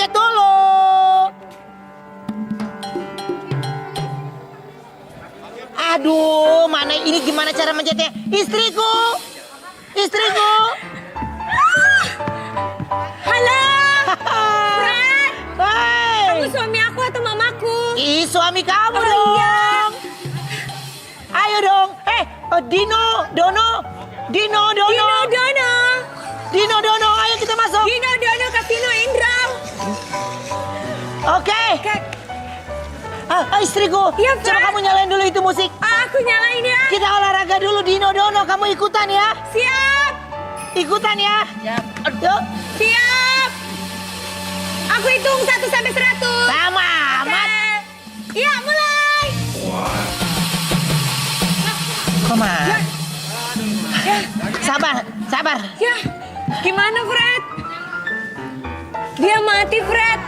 joget dulu. Aduh, mana ini gimana cara menjetnya? Istriku. Halo, Fred. Hai. Kamu suami aku atau mamaku? Ih, suami kamu Oh, dong. iya. Ayo dong. Dino, Dono. Ayo kita masuk. Dino, Dono, Kasino, Indra. Oke. Istriku. Iya, Coba Fred. kamu nyalain dulu itu musik. Aku nyalain ya. Kita olahraga dulu, Dino, Dono. Kamu ikutan ya. Siap. Ikutan ya. Yuk. Siap. Aku hitung 1 sampai 100. Sama amat. Iya, mulai. Kemana? Sabar. Ya, gimana Fred? Dia mati, Fred.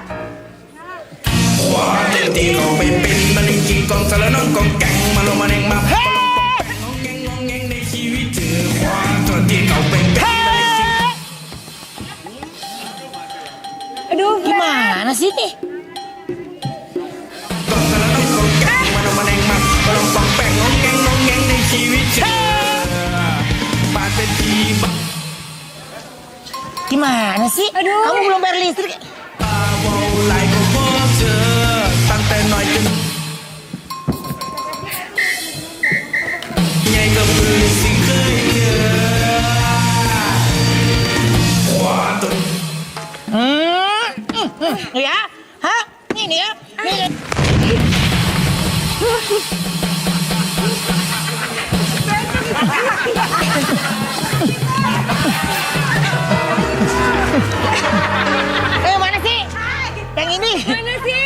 Aduh, Fred. Gimana sih nih? Gimana sih? Aduh. Kamu belum bayar listrik. Ya? Hah? Ini ya? Nih. Mana sih? Yang ini? Mana sih?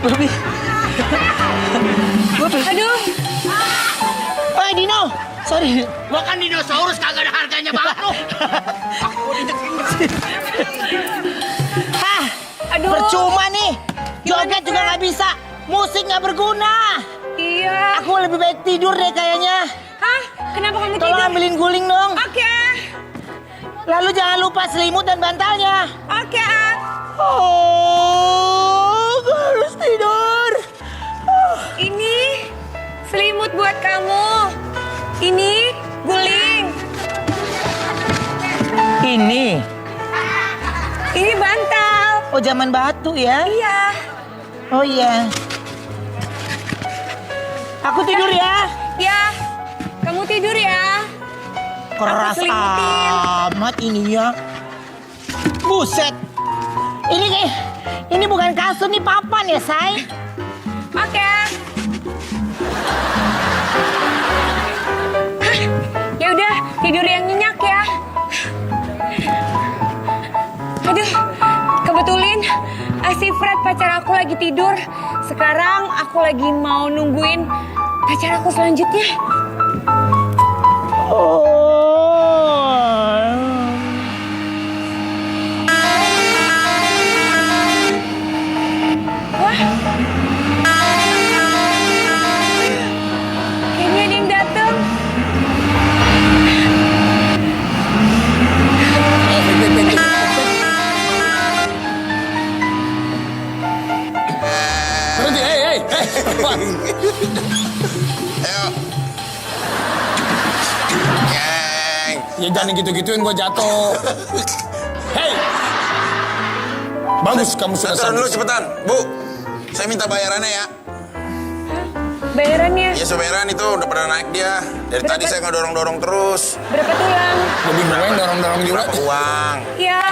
Bobby. Aduh. Oh, Dino. Sorry. Makan dinosaurus kagak ada harganya banget lu. Hah? Aduh. Percuma nih. Gimana, Joget juga Fred? nggak bisa. Musik nggak berguna. Iya. Aku lebih baik tidur deh kayaknya. Hah? Kenapa kamu Tolong tidur? ambilin guling dong. Oke. Lalu jangan lupa selimut dan bantalnya. Oke. Oh, aku harus tidur. Ini selimut buat kamu. Ini guling. Ini bantal. Oh, zaman batu ya? Iya. Oh iya. Aku tidur ya. Ya. Kamu tidur ya. Keras selimutin. amat ini ya. Buset. Ini bukan kasur, nih papan ya, say. Oke. Ya udah, tidur yang nyenyak ya. Aduh, kebetulan si Fred pacar aku lagi tidur. Sekarang aku lagi mau nungguin pacar aku selanjutnya. Wah. Kayaknya ada yang datang. Berhenti, hei. Ayo. Geng. Ya jangan gitu-gituin gue jatuh. Hei. Bagus kamu sudah Turun dulu sadar. cepetan. Bu, saya minta bayarannya ya. Bayarannya Ya bayaran itu udah pada naik dia. Dari tadi saya ngedorong-dorong terus. berapa tulang? Lebih main dorong-dorong juga. Berapa uang? Ya,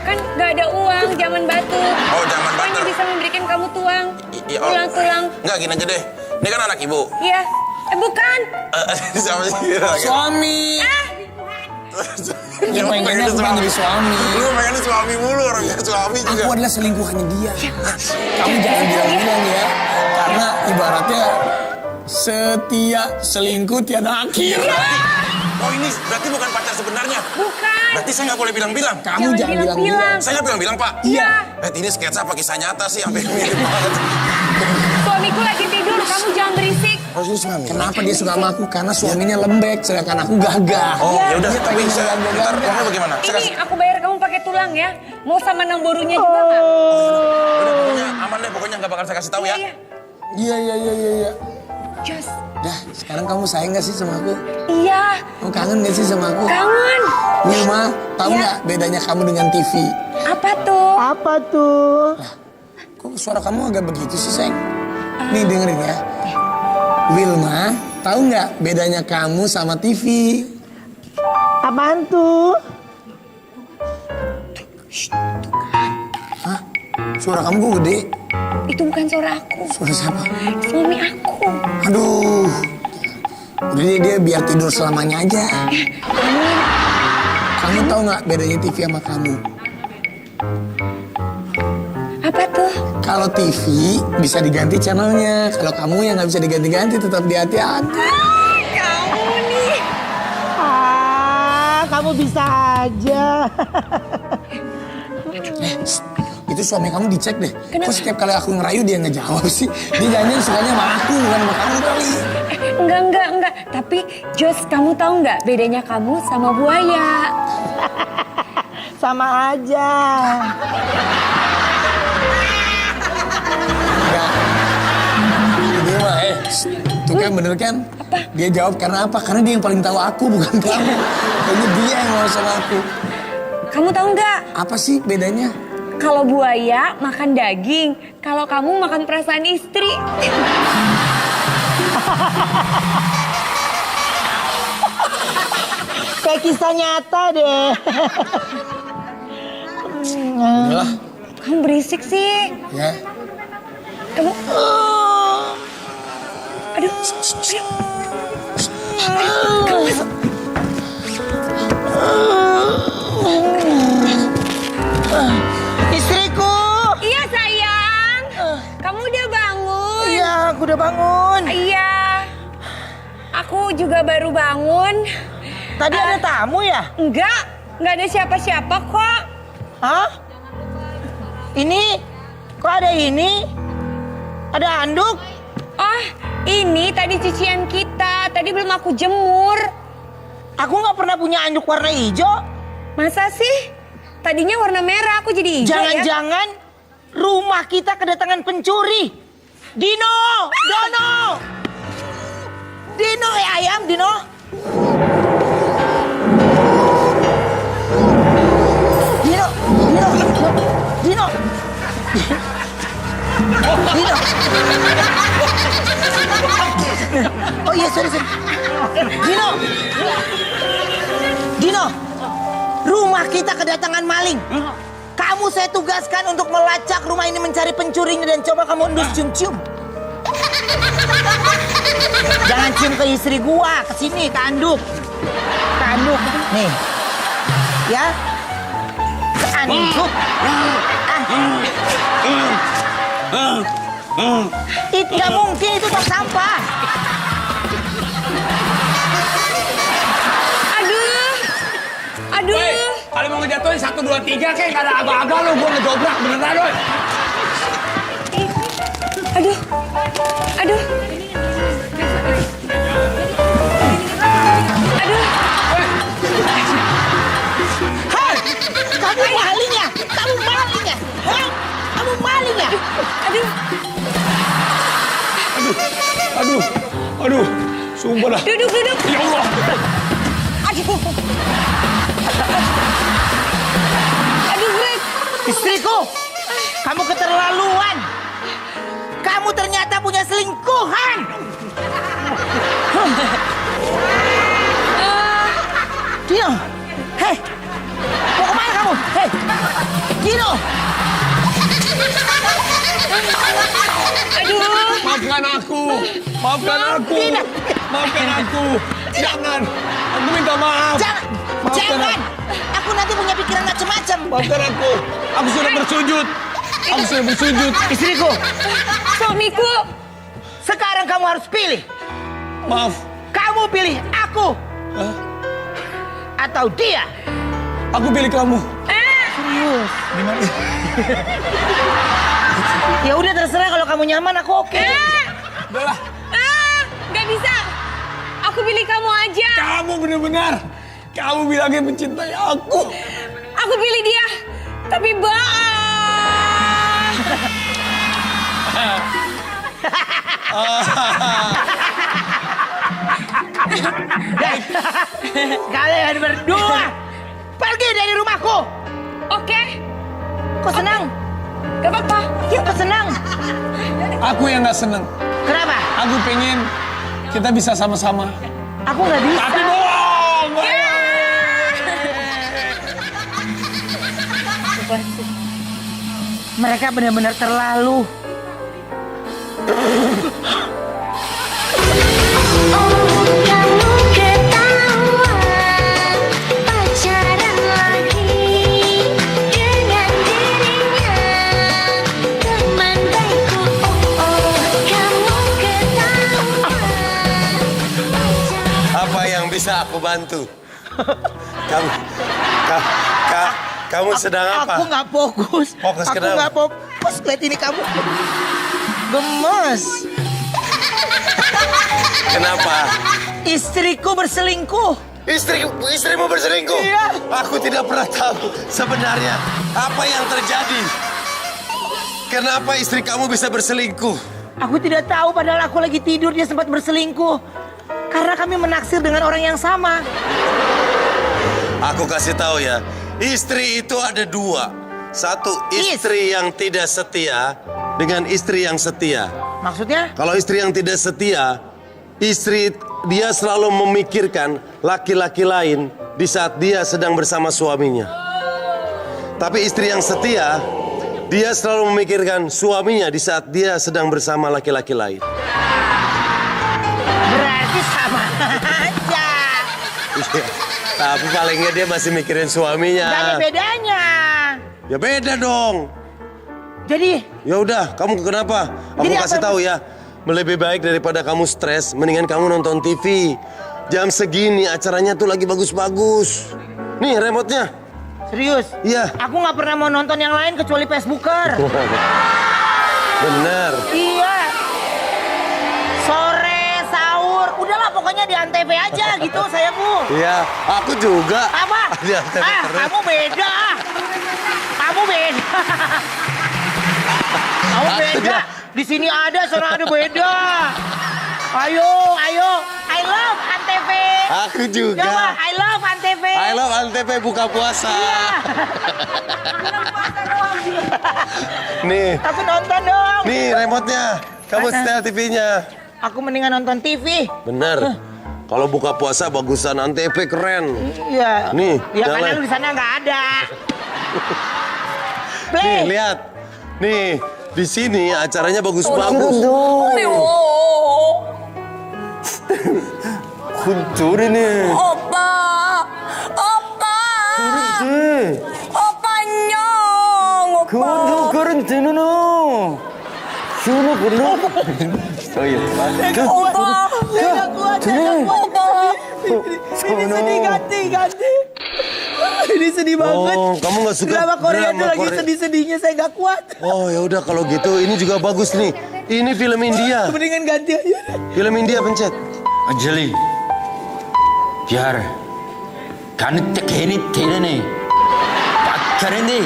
kan gak ada uang zaman batu. Oh, zaman batu. Hanya bisa memberikan kamu tuang. Iya, oh. Tulang-tulang. Enggak, gini aja deh. Ini kan anak ibu. Iya. Bukan. Siapa sih? Suami. Ya pengennya aku pengen jadi suami. Lu pengennya suami mulu, orangnya suami juga. Aku adalah selingkuhannya dia. Kamu jangan bilang-bilang ya. Karena ibaratnya setia selingkuh tiada akhir. Oh ini berarti bukan pacar sebenarnya. Bukan. Berarti saya nggak boleh bilang-bilang. Kamu jangan bilang-bilang. Saya nggak bilang-bilang, Pak. Iya. Ini sketsa apa kisah nyata sih sampai mirip banget. Suamiku lagi tidur, kamu jangan berisik. Oh, itu suami. Kenapa dia suka sama aku? Karena suaminya lembek, sedangkan aku gagah. Oh, ya udah. Dia Tapi pengen saya gagah. ntar uangnya bagaimana? Saya Ini kasih. aku bayar kamu pakai tulang ya. Mau sama namborunya juga nggak? Udah, pokoknya aman deh. Pokoknya nggak bakal saya kasih tahu ya. Iya. Iya. Just. Dah, sekarang kamu sayang gak sih sama aku? Iya. Kamu kangen gak sih sama aku? Kangen. Wilma, tahu Iya. nggak bedanya kamu dengan TV? Apa tuh? Apa tuh? Kok suara kamu agak begitu sih, sayang? Nih dengerin ya. Wilma, tahu nggak bedanya kamu sama TV? Apaan tuh? Hah? Suara kamu kok gede? Itu bukan suara aku. Suara siapa? Suami aku. Aduh. Udah dia biar tidur selamanya aja. Kamu tahu nggak bedanya TV sama kamu? Apa tuh? Kalau TV bisa diganti channelnya. Kalau kamu yang nggak bisa diganti-ganti tetap di hati-hati. Kamu nih. Kamu bisa aja. Itu suami kamu dicek deh. Kenapa? Kok setiap kali aku ngerayu dia ngejawab sih? Dia jangan sukanya sama aku bukan sama kamu kali. Enggak. Tapi Jos, kamu tahu nggak bedanya kamu sama buaya? Sama aja. Enggak. Dia mah tuh kan bener kan? Dia jawab karena apa? Karena dia yang paling tahu aku bukan kamu. Kayaknya dia yang mau sama aku. Kamu tahu nggak? Apa sih bedanya? Kalau buaya makan daging, kalau kamu makan perasaan istri. Kayak kisah nyata deh. Udah, Kamu berisik sih. ya. Kamu. Aduh. Kamu masuk. Istriku. Iya sayang. Kamu udah bangun? Iya, aku udah bangun. Iya. Aku juga baru bangun. Tadi ada tamu ya? Enggak ada siapa-siapa kok. Hah? Ini? Kok ada ini? Ada anduk? Oh, ini tadi cucian kita. Tadi belum aku jemur. Aku nggak pernah punya anduk warna hijau. Masa sih? Tadinya warna merah, aku jadi hijau ya. Jangan-jangan rumah kita kedatangan pencuri. Dino! Dono! Dino, ayam, Dino. Dino. Oh iya, sorry. Dino, rumah kita kedatangan maling. Kamu saya tugaskan untuk melacak rumah ini mencari pencurinya dan coba kamu endus cium-cium. Jangan cium ke istri gua, ke sini, ke anduk. Ke anduk. Nih. Ya. Ke anduk. Itu nggak mungkin, itu tong sampah. Aduh. Kalau mau ngejatuhin 1, 2, 3 kayak gak ada aba-aba lu. Gua ngedobrak beneran lu. Aduh. Aduh. Hei, kamu maling ya? Kamu maling ya? Hah? Kamu maling ya? Aduh. Aduh. Sumpah dah. Duduk. Ya Allah. Aduh. Aduh, Greg. Istriku, kamu keterlaluan. Kamu ternyata punya selingkuhan. Dino, hei, mau kemana kamu? Hei, Dino. Aduh. Maafkan aku. Maafkan aku. Jangan. Aku minta maaf. Jangan. Aku nanti punya pikiran macam-macam. Maafkan aku. Aku sudah bersujud. Istriku, Suamiku. sekarang kamu harus pilih. Maaf. Kamu pilih aku atau dia? Aku pilih kamu. Serius? Gimana? Ya udah terserah, kalau kamu nyaman aku oke. Udah lah. Gak bisa. Aku pilih kamu aja. Kamu benar-benar. Kamu bilangnya mencintai aku. Aku pilih dia. Tapi Kalian berdua pergi dari rumahku. Oke. Kok senang? Gak apa-apa. Ya kok senang? Aku yang gak seneng. Kenapa? Aku pengen kita bisa sama-sama. Aku nggak bisa. Tapi bohong. Mereka benar-benar terlalu. Kamu ketahuan pacaran lagi dengan dirinya, teman baikku. Kamu ketahuan Apa yang bisa aku bantu? Kamu sedang apa? Aku nggak fokus. Fokus Aku kenapa? nggak fokus. Lihat ini kamu. Gemes. Kenapa? Istriku berselingkuh. Istrimu berselingkuh? Iya. Aku tidak pernah tahu sebenarnya apa yang terjadi. Kenapa istri kamu bisa berselingkuh? Aku tidak tahu, padahal aku lagi tidur dia sempat berselingkuh. Karena kami menaksir dengan orang yang sama. Aku kasih tahu ya, istri itu ada dua. Satu, istri yang tidak setia dengan istri yang setia. Maksudnya? Kalau istri yang tidak setia, dia selalu memikirkan laki-laki lain di saat dia sedang bersama suaminya. Tapi istri yang setia, dia selalu memikirkan suaminya di saat dia sedang bersama laki-laki lain. Berarti sama aja. Tapi palingnya dia masih mikirin Gak ada suaminya. bedanya. Ya beda dong. Jadi, Ya udah, kamu kenapa? Aku Jadi kasih apa- tahu ya, lebih baik daripada kamu stres, mendingan kamu nonton TV. Jam segini acaranya tuh lagi bagus-bagus. Nih remote-nya. serius? Iya. Aku nggak pernah mau nonton yang lain kecuali Facebooker. Bener. Iya. Sore, sahur, udahlah pokoknya di Antv aja gitu sayangku. Iya, aku juga. Apa? Di Antv terus. Kamu beda. Kamu beda. Kamu beda. Di sini ada, sana ada beda. Ayo, ayo. I love Antv. Aku juga. Coba, I love Antv. I love Antv buka puasa. Iya. Nih, Aku nonton dong. nih remote-nya. Kamu Mana? setel TV-nya. Aku mendingan nonton TV. Bener. Kalau buka puasa bagusan Antv keren. Iya. Nih, Ya karena jalan. lu di sana nggak ada. Nih, Play. lihat. Nih, di sini acaranya bagus-bagus. Kuncur ini. Opa. Opanyong. 그런 되는 휴너 불러. Saya nggak kuat. Ini sedih ganti. Ini sedih banget. Oh, kamu nggak suka Drama Korea itu drama lagi Korea? sedih-sedihnya, saya nggak kuat. Oh ya udah kalau gitu ini juga bagus nih. Ini film India. Mendingan ganti aja. Film India pencet. Anjali यार 가는 때 괜히 되네 딱 가는데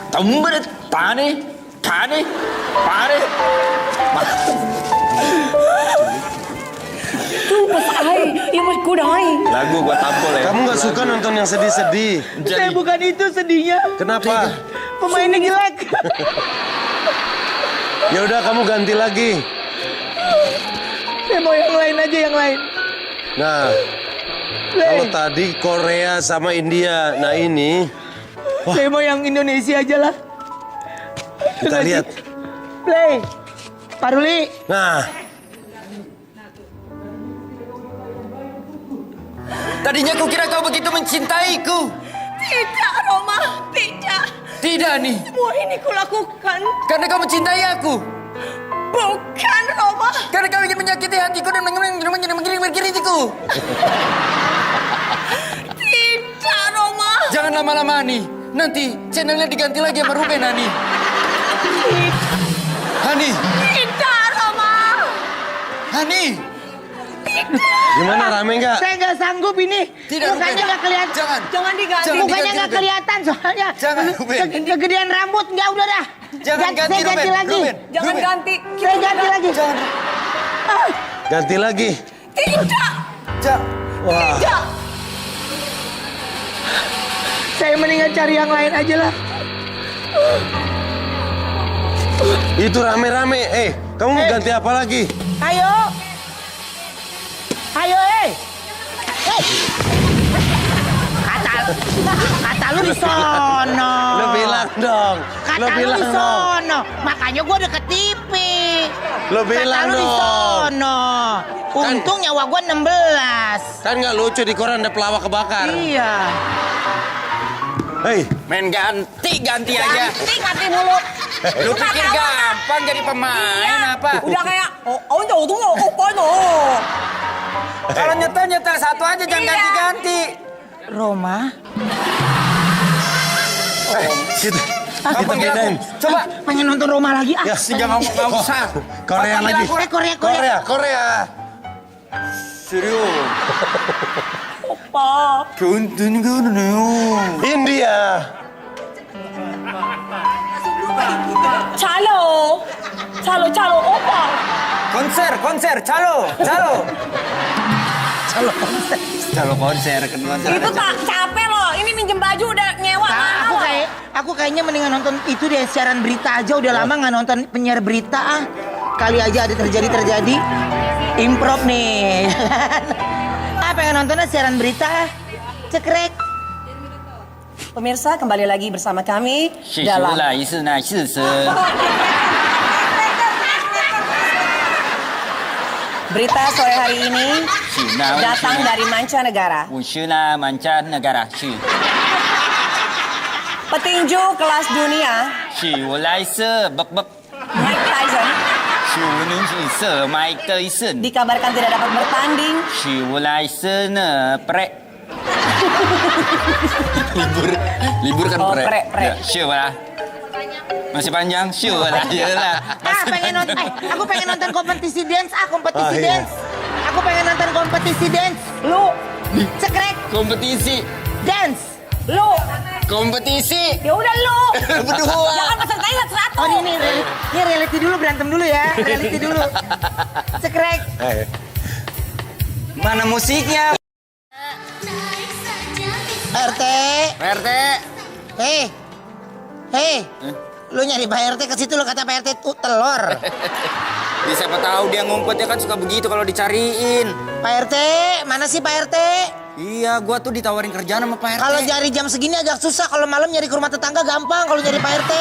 덤버려 따네 가네 빠네 Ay, mas kuday. lagu gua tampol ya Kamu nggak suka nonton yang sedih-sedih? Saya bukan itu sedihnya. Kenapa? Pemainnya jelek. Ya udah kamu ganti lagi. Saya mau yang lain aja, yang lain. Nah, Play. kalau tadi Korea sama India, nah ini Saya mau yang Indonesia aja lah. kita lihat. Play. Pak Ruli. Nah, tadinya kukira kau begitu mencintaiku Tidak, Roma. Tidak. tidak nih Semua ini kulakukan. karena kau mencintai aku Bukan, Roma. karena kau ingin menyakiti hatiku dan mengiring-kiritiku Tidak, Roma. Jangan lama-lama nih. Nanti channelnya diganti lagi sama Ruben, Hani. Hani, Tidak, Roma. Hani. Gimana, rame nggak? Saya nggak sanggup ini. Tidak, Mukanya Ruben. nggak kelihatan. Jangan. Jangan diganti. Jangan Mukanya diganti, nggak Ruben. kelihatan soalnya. Jangan, Ruben. Kegedean rambut. Nggak, udah dah. Jangan ganti, Saya ganti Ruben. lagi. Ruben. Jangan Ruben. ganti. Saya ganti lagi. Jangan. Ganti lagi. Tidak. Wah, Tidak. Saya mendingan cari yang lain aja lah. itu rame-rame. Kamu mau ganti apa lagi? Ayo. Ayo, Hey. Kata lu di sono. Lo bilang dong. Kata Lo lu bilang di dong. sono. Makanya gua deket TV. Lo bilang Kata lu di dong. sono. Untung nyawa gua 16. Kan nggak lucu di koran ada pelawak kebakar. Iya. Hei, Main ganti aja. Ganti mulu. Lu pikir gampang jadi pemain apa? Udah kayak, oh jauh tuh opa no. Kalau nyetel satu aja, jangan Iya. ganti-ganti. Roma. kita Apa bedain. Coba. Pengen nonton Roma lagi ah. Ya, Jangan nggak usah. Korea lagi. Korea. Serius. Opa. Kuntin gunung. India. Calo, opa. Konser, calo. Calo konser kan konser. Itu tak capek loh. Ini minjem baju udah nyewa mahal. Aku kayaknya mendingan nonton itu deh, siaran berita aja. Udah lama nggak nonton penyiar berita ah. Kali aja ada terjadi. Improv nih. Pengen nontonnya siaran berita ah. Cekrek. Pemirsa, kembali lagi bersama kami dalam berita sore hari ini datang dari mancanegara. Petinju kelas dunia Mike Tyson dikabarkan tidak dapat bertanding Libur kan Oh, pre. pre. Ya, masih panjang, lah. Aku pengen nonton kompetisi dance Ah, iya. dance. Aku pengen nonton kompetisi dance. Lu cekrek Kompetisi. dance. Lu. Kompetisi. Ya udah lu. Berdua. Jangan pesertanya satu-satu. Oh ini reality dulu, berantem dulu ya. Reality dulu. Cekrek. Mana musiknya? RT. Hei. Lu nyari Pak RT ke situ, lu kata Pak RT tuh telur. Ya, siapa tahu dia ngumpetnya kan suka begitu kalau dicariin. Pak RT, mana sih Pak RT? Iya, gua tuh ditawarin kerjaan sama Pak RT. Kalau nyari jam segini agak susah, kalau malam nyari ke rumah tetangga gampang, kalau nyari Pak RT.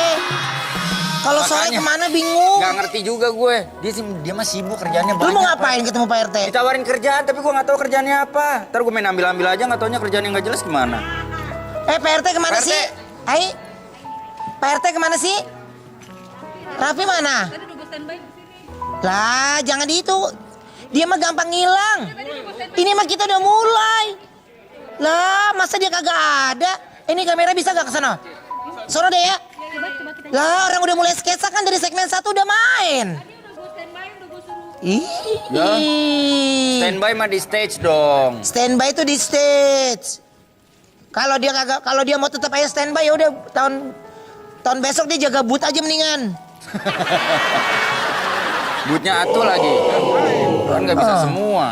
Kalau sore Makanya. kemana bingung. Nggak ngerti juga gue. Dia mah sibuk kerjaannya banyak. Lu mau ngapain ketemu Pak RT? Ditawarin kerjaan tapi gue nggak tahu kerjaannya apa. Ntar gue main ambil aja nggak taunya kerjaan yang nggak jelas gimana. Pak RT kemana Pak RT. sih? Hai, Pak RT kemana sih? Raffi mana? Lah, jangan di itu. Dia mah gampang ngilang. Ini mah kita udah mulai. Lah, masa dia kagak ada? Ini kamera bisa gak ke sana? Sono deh ya. Lah, orang udah mulai sketsa kan dari segmen 1 udah main. Ya. Standby mah di stage dong. Standby itu di stage. Kalau dia mau tetap aja standby ya udah tahun besok dia jaga boot aja mendingan. Bootnya atuh lagi. Kan nggak bisa semua.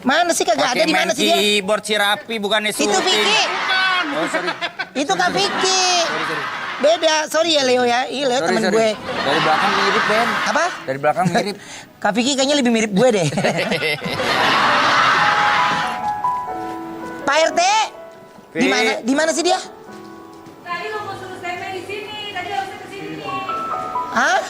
Mana sih kagak ada, di mana sih dia? keyboard si Rapi bukannya Itu syuting. Vicky. Oh, sorry. Itu Kak Vicky. Beda, sorry ya Leo ya. Iya Leo temen gue. Dari belakang mirip, Ben. Apa? Dari belakang mirip. Kak Vicky kayaknya lebih mirip gue deh. Pak RT, di mana? Di mana sih dia? Tadi lo mau suruh standby di sini. Tadi harusnya ke sini. Hah?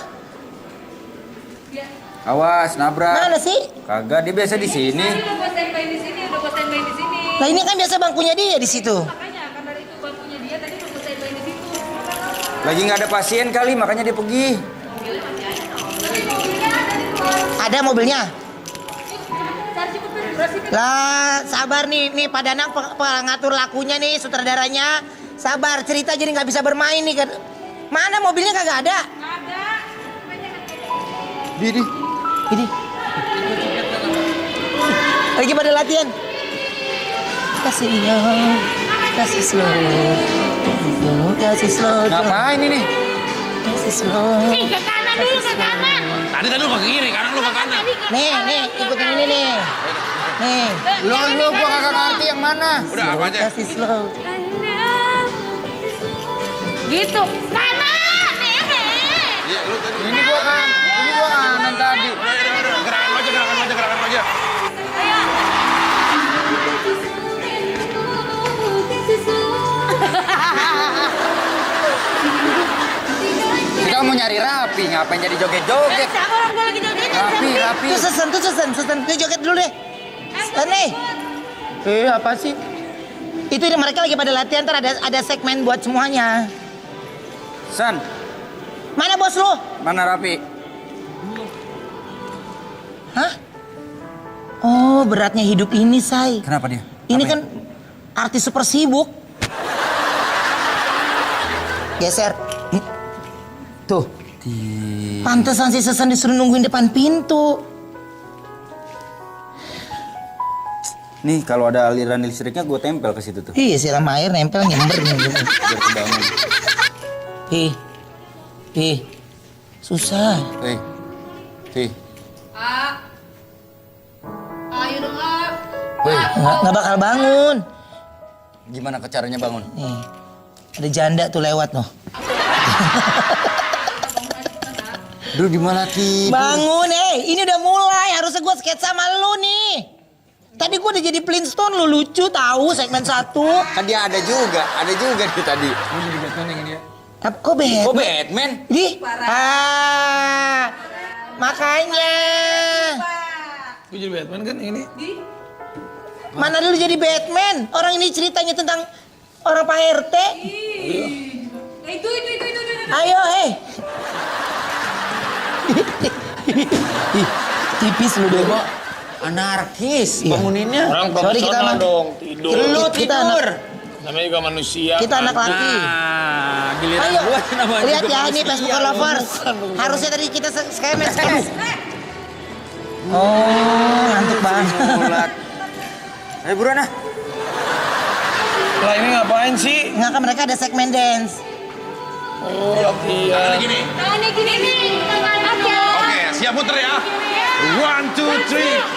Awas, nabrak. Mana sih? Kagak, dia biasa di sini. Udah gue standby di sini. Nah ini kan biasa bangkunya dia di situ. Makanya karena itu bangkunya dia tadi udah gue standby di situ. Lagi nggak ada pasien kali, makanya dia pergi. Ada mobilnya? Lah, sabar nih Pak Danang pengatur lakunya nih, sutradaranya. Sabar, cerita jadi nggak bisa bermain nih. Mana mobilnya kagak ada? Di. Ini. Lagi pada latihan. Kasih slow. Kasih slow. Ngapain ini? Kasih slow. Ke kanan dulu, ke kanan. Tadi lu ke kiri, kanan lu ke kanan. Nih, ikutin ini nih. Nih, Lu gua kagak ngerti yang mana. Udah apa aja? kasih slow. Gitu. Kanan. Iya, lu tadi. Ini gua kanan tadi. Udah. Gerakan aja. Kita mau nyari Rapi, ngapain jadi joget-joget? Sama orang gua lagi joget. Rapi. Tuh sesen. Tuh joget dulu deh. Nih. Apa sih? Itu mereka lagi pada latihan, ntar ada segmen buat semuanya. San, Mana bos lu? mana Rapi? Hah? Oh, beratnya hidup ini, Say. Kenapa dia? Ini kan artis super sibuk. Geser. Nih. Tuh. Pantesan si Sesen disuruh nungguin depan pintu. Nih kalau ada aliran listriknya gue tempel ke situ tuh. Iya, siram air nempel nyember nih. Biar kebangun. Ih. Susah. Ayo dong, A. Nggak bakal bangun. Gimana caranya bangun? Nih. Ada janda tuh lewat noh. Duh gimana Ki? Bangun, ini udah mulai. Harusnya gue sketsa sama lu nih. Tadi gue udah jadi Flintstone, lu lucu tahu segmen 1. Kan dia ada juga dia tadi. Kok Batman? Kok Batman? Di? Makanya. Gue jadi Batman kan ini. Mana dulu jadi Batman? Orang ini ceritanya tentang orang Pak RT. Itu. Ayo, tipis lu deh, Bo. Anarkis Iya. banguninnya. Orang Sorry, kita profesional mah- dong, tidur. Lu Kita anak, Namanya juga manusia. kita anak laki. Nah, giliran Ayo, gua namanya lihat juga ya ini manusia. Facebook lovers. Harusnya tadi kita skema. Oh, ngantuk banget. Mulat. Ayo buruan ah. Lah ini ngapain sih? Nggak kan mereka ada segmen dance. Oh, latihan. Gini. Tangannya gini nih. Oke, siap muter ya. 1, 2, 3.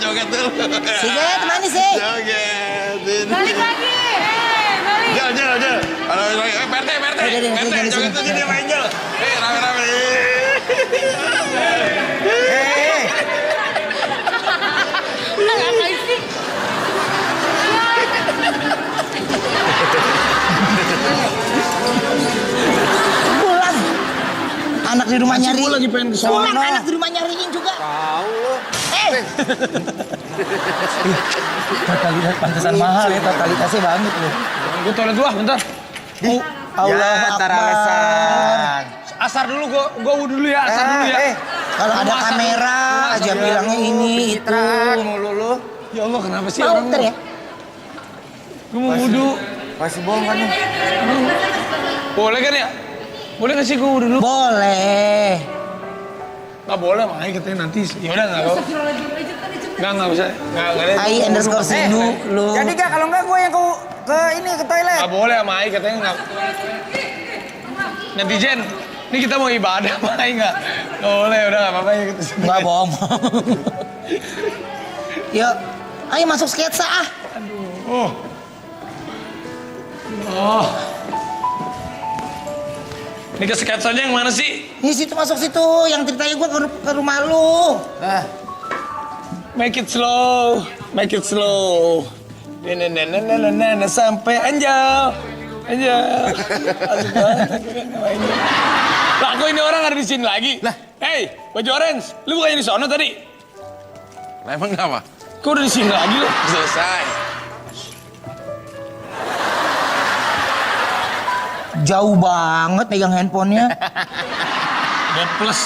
Joget dulu. Siget, manis sih. Joget. Balik lagi. Balik. Jal. Balik lagi. PRT. Udah, Joget tuh jadi main jal. Rame. Ngapain sih? Pulang. Anak di rumah nyari. Gue lagi pengen ke sono. Pulang, anak di rumah nyariin juga. Tahu lu. Totalitas pantesan mahal ya, totalitasnya banget loh. Gue toilet dulu bentar. Allah Ya, ntar Akbar. alasan. Asar dulu, gue wudhu dulu ya, asar dulu ya. Kalau ada kamera aja bilangnya ini itu. Citraan mulu lu. Ya Allah, kenapa sih Mau orang ntar ya? Gue mau wudhu. Masih bohong kan lu? Boleh kan ya? Boleh nggak sih gue wudhu dulu? Boleh. Nggak boleh, makanya katanya nanti. Ya udah nggak kok. Nggak bisa. Nggak ada. _Sindu lu. Jadi gak kalau enggak gue yang ke ini ke toilet. Nggak boleh sama Ai katanya nggak. Netizen, ini kita mau ibadah sama Ai nggak? Nggak boleh, udah nggak apa-apa ya kita. Enggak bohong. Yuk, ayo masuk sketsa ah. Oh. Ini ke sketsanya yang mana sih? Ini situ masuk situ, yang ceritanya gua ke rumah lu. Make it slow. Nene sampai Anjal. Asik banget. Lah kok ini orang ada di sini lagi? Lah, hey, baju orange, lu bukannya di sono tadi? Lah emang kenapa? Kok udah di sini lagi lu? Selesai. Jauh banget pegang handphonenya. D plus.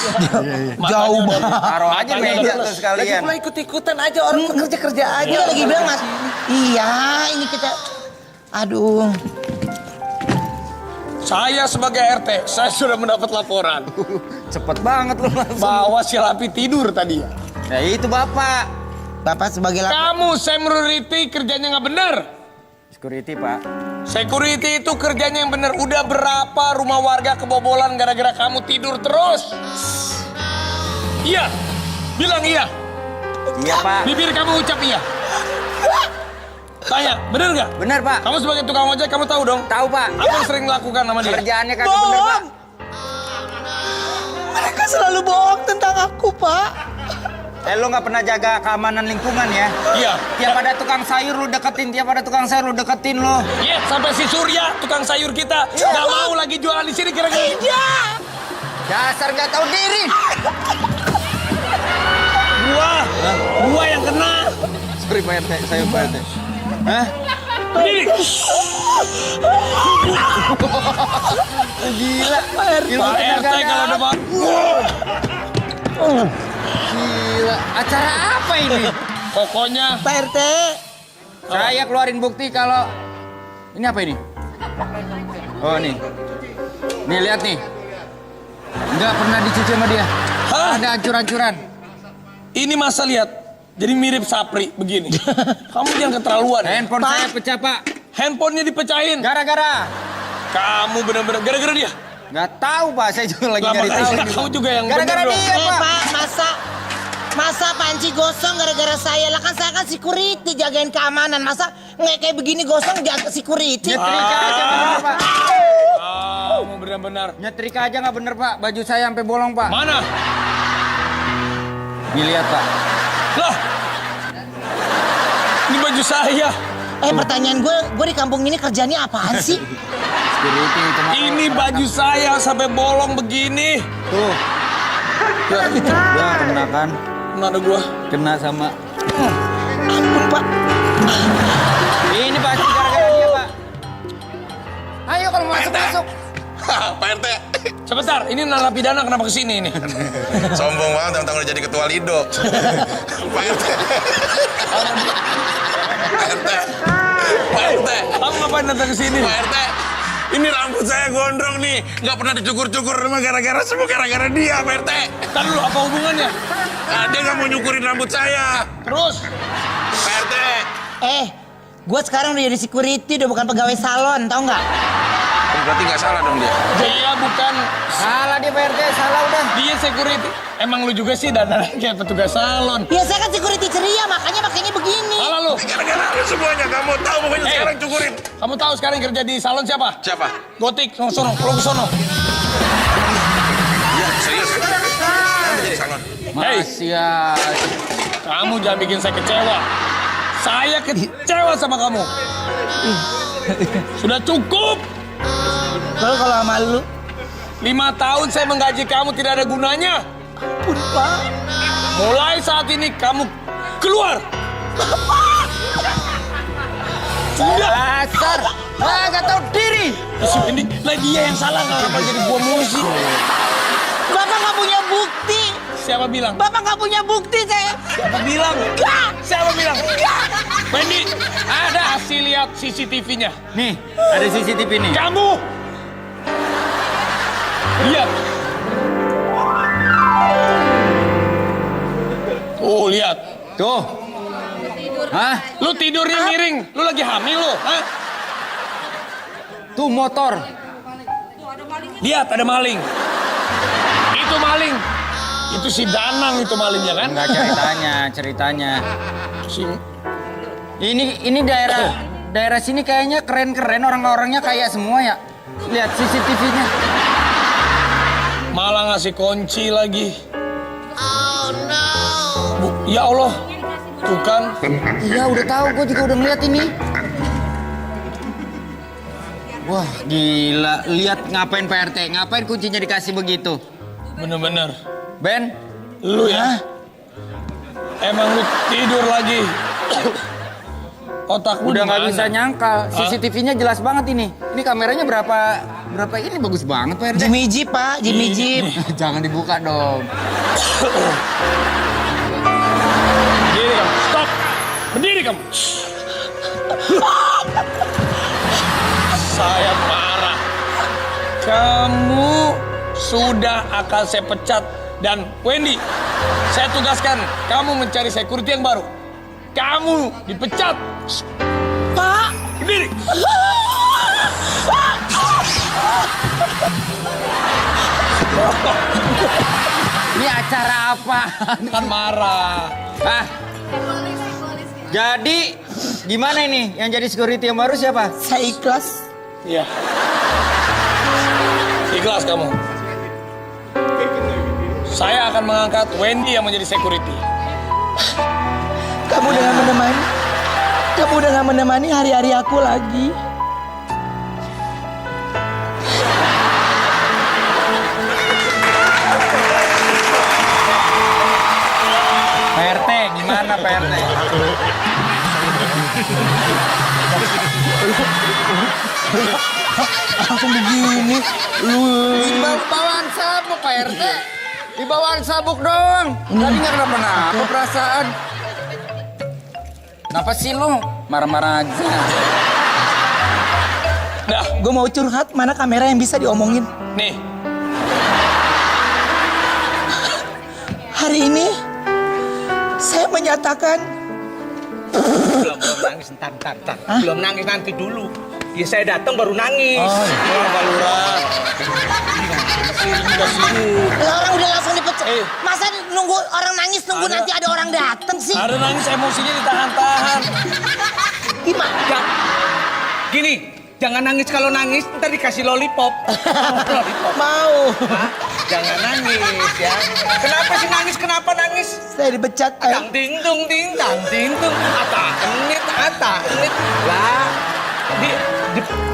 Jauh banget. Taruh aja meja tuh sekalian. Lagi ikut-ikutan aja orang kerja aja. Dia lagi bilang mas. Iya ini kita. Aduh. Saya sebagai RT, saya sudah mendapat laporan Cepet banget lu langsung. bahwa si Lapi tidur tadi ya. Ya itu Bapak. Bapak sebagai Kamu security kerjanya nggak benar. Security, Pak. Security itu kerjanya yang benar. Udah berapa rumah warga kebobolan gara-gara kamu tidur terus? Iya, bilang iya. Iya, Pak. Bibir kamu ucap iya. Tanya, bener nggak? Bener, Pak. Kamu sebagai tukang ojek, kamu tahu dong? Tahu, Pak. Apa yang sering lakukan sama dia? Kerjaannya kagak bener, Pak. Mereka selalu bohong tentang aku pak. Lo nggak pernah jaga keamanan lingkungan ya? Iya. Tiap ada tukang sayur lu deketin, tiap ada tukang sayur lu deketin lo. Iya, sampai si Surya, tukang sayur kita, nggak mau lagi jualan di sini kira-kira. Iya. Dasar nggak tahu diri. Gua yang kena. Sorry Pak RT, saya Pak RT. Hah? Berdiri. Gila. Pak RT kalau udah bang. Gila. Acara apa ini? Pokoknya Pak RT. Saya keluarin bukti kalau ini apa ini? Oh nih. Nih lihat nih. Nggak pernah dicuci sama dia. Hah? Ada hancur-hancuran. ini masa lihat. Jadi mirip Sapri begini. Kamu jangan keterlaluan. Handphone Pak. saya pecah, Pak. Handphonenya dipecahin. Gara-gara. Kamu benar-benar gara-gara dia. Nggak tahu, Pak. Saya juga lagi Lah, nyari tahu. makanya ini, kamu Pak. juga yang Gara-gara bener dong. dia, Pak. Pak masa panci gosong gara-gara saya lah kan saya kan security jagain keamanan masa nggak kayak begini gosong jaga security. Nyetrika aja bener, Pak. Kamu benar-benar. Nyetrika aja nggak bener, Pak. Baju saya sampai bolong, Pak. Mana? Dilihat, Pak. Lah. Ini baju saya. Pertanyaan gue di kampung ini kerjanya apaan sih? Security itu, Pak. Ini baju saya sampai bolong begini. Tuh. Ya, kena kan? Mana ada gua? Kena sama. Ampun pak. Ini pasti gara-gara dia, Pak. Ayo kalau mau masuk. Pak RT, Sebentar, ini narapidana kenapa kesini ini? sombong banget tentang udah jadi ketua Lido. Pak RT. Pak RT. Pak RT. Kamu ngapain datang kesini? Pak RT. Ini rambut saya gondrong nih, nggak pernah dicukur-cukur, emang gara-gara semua gara-gara dia, Pak RT. Ntar dulu, apa hubungannya? Nah, dia nggak mau nyukurin rambut saya, Terus? Pak RT. Gue sekarang udah jadi security udah bukan pegawai salon tau nggak? Berarti nggak salah dong dia. Dia bukan, Salah dia, Pak RT. Salah udah. dia security. Emang lu juga sih dandan kayak petugas salon. Ya saya kan security ceria makanya makanya begini. Salah lu. Gara-gara lu semuanya, kamu tahu pokoknya sekarang cukurin. Kamu tahu sekarang yang kerja di salon siapa? Siapa? Gotik, sono, lo ke sono. Iya, serius. Kamu jadi salon. Hei, Masih ya. kamu jangan bikin saya kecewa. Saya kecewa sama kamu. Sudah cukup. Kalau sama lu, 5 tahun saya menggaji kamu tidak ada gunanya. ampun pak. Mulai saat ini kamu keluar. Sudah. Dasar. Nggak tahu diri. Ini lah dia yang salah, kenapa jadi gua mulu sih? Bapak nggak punya bukti. Siapa bilang? Bapak nggak punya bukti saya. Siapa bilang? Enggak. Siapa bilang? Enggak. Wendy, ada hasil lihat CCTV-nya. Nih, ada CCTV nih. Kamu lihat. Oh, lihat. Tuh. Hah? Lu tidurnya miring. Lu lagi hamil lu, hah? Tuh motor. Lihat ada maling. Itu maling. Itu si Danang itu malingnya kan? Enggak ceritanya. Si Ini daerah sini kayaknya keren-keren, orang-orangnya kayak semua ya. Lihat CCTV-nya. malah ngasih kunci lagi. Bu, ya Allah. Tuh kan. Iya udah tahu, gue juga udah ngeliat ini. Wah gila, lihat ngapain Pak RT, ngapain kuncinya dikasih begitu? Bener-bener. Ben, Lu ya? Emang lu tidur lagi? Otakmu Udah nggak di mana? bisa nyangkal. CCTV-nya jelas banget ini. Ini kameranya berapa ini bagus banget Pak RT. Jimmy Jeep, Pak. Jimmy Jeep. Jangan dibuka dong. Berdiri kamu, stop. Berdiri kamu. Saya marah. Kamu sudah akan saya pecat. Dan Wendy, saya tugaskan kamu mencari security yang baru. Kamu dipecat. Pak. Berdiri. Ini acara apa? Kan marah. Ah, jadi gimana ini? Yang jadi security yang baru siapa? Saya ikhlas. Iya. Ikhlas kamu. Saya akan mengangkat Wendy yang menjadi security. Kamu udah gak menemani hari-hari aku lagi. Pak RT, gimana Pak RT? Langsung begini. Di bawaan sabuk Pak RT. Di bawaan sabuk dong. Tadi nggak kenapa-napa perasaan. Kenapa sih lu marah-marah aja? Nah, Gue mau curhat, mana kamera yang bisa diomongin. nih. Hari ini saya menyatakan Belum nangis, ntar. Belum nangis nanti dulu. Ya saya datang baru nangis. Pak Lurah. orang udah langsung dipecat. Masa nunggu orang nangis nunggu Ada. nanti ada orang datang sih? Ada nangis emosinya ditahan-tahan. Gimana? Gini, jangan nangis kalau nangis, ntar dikasih lollipop. Lollipop. Mau. Hah? Jangan nangis ya. Kenapa sih nangis? Kenapa nangis? Saya dipecat. Dang ding dung ding dang ding dung. Ata enit. Lah,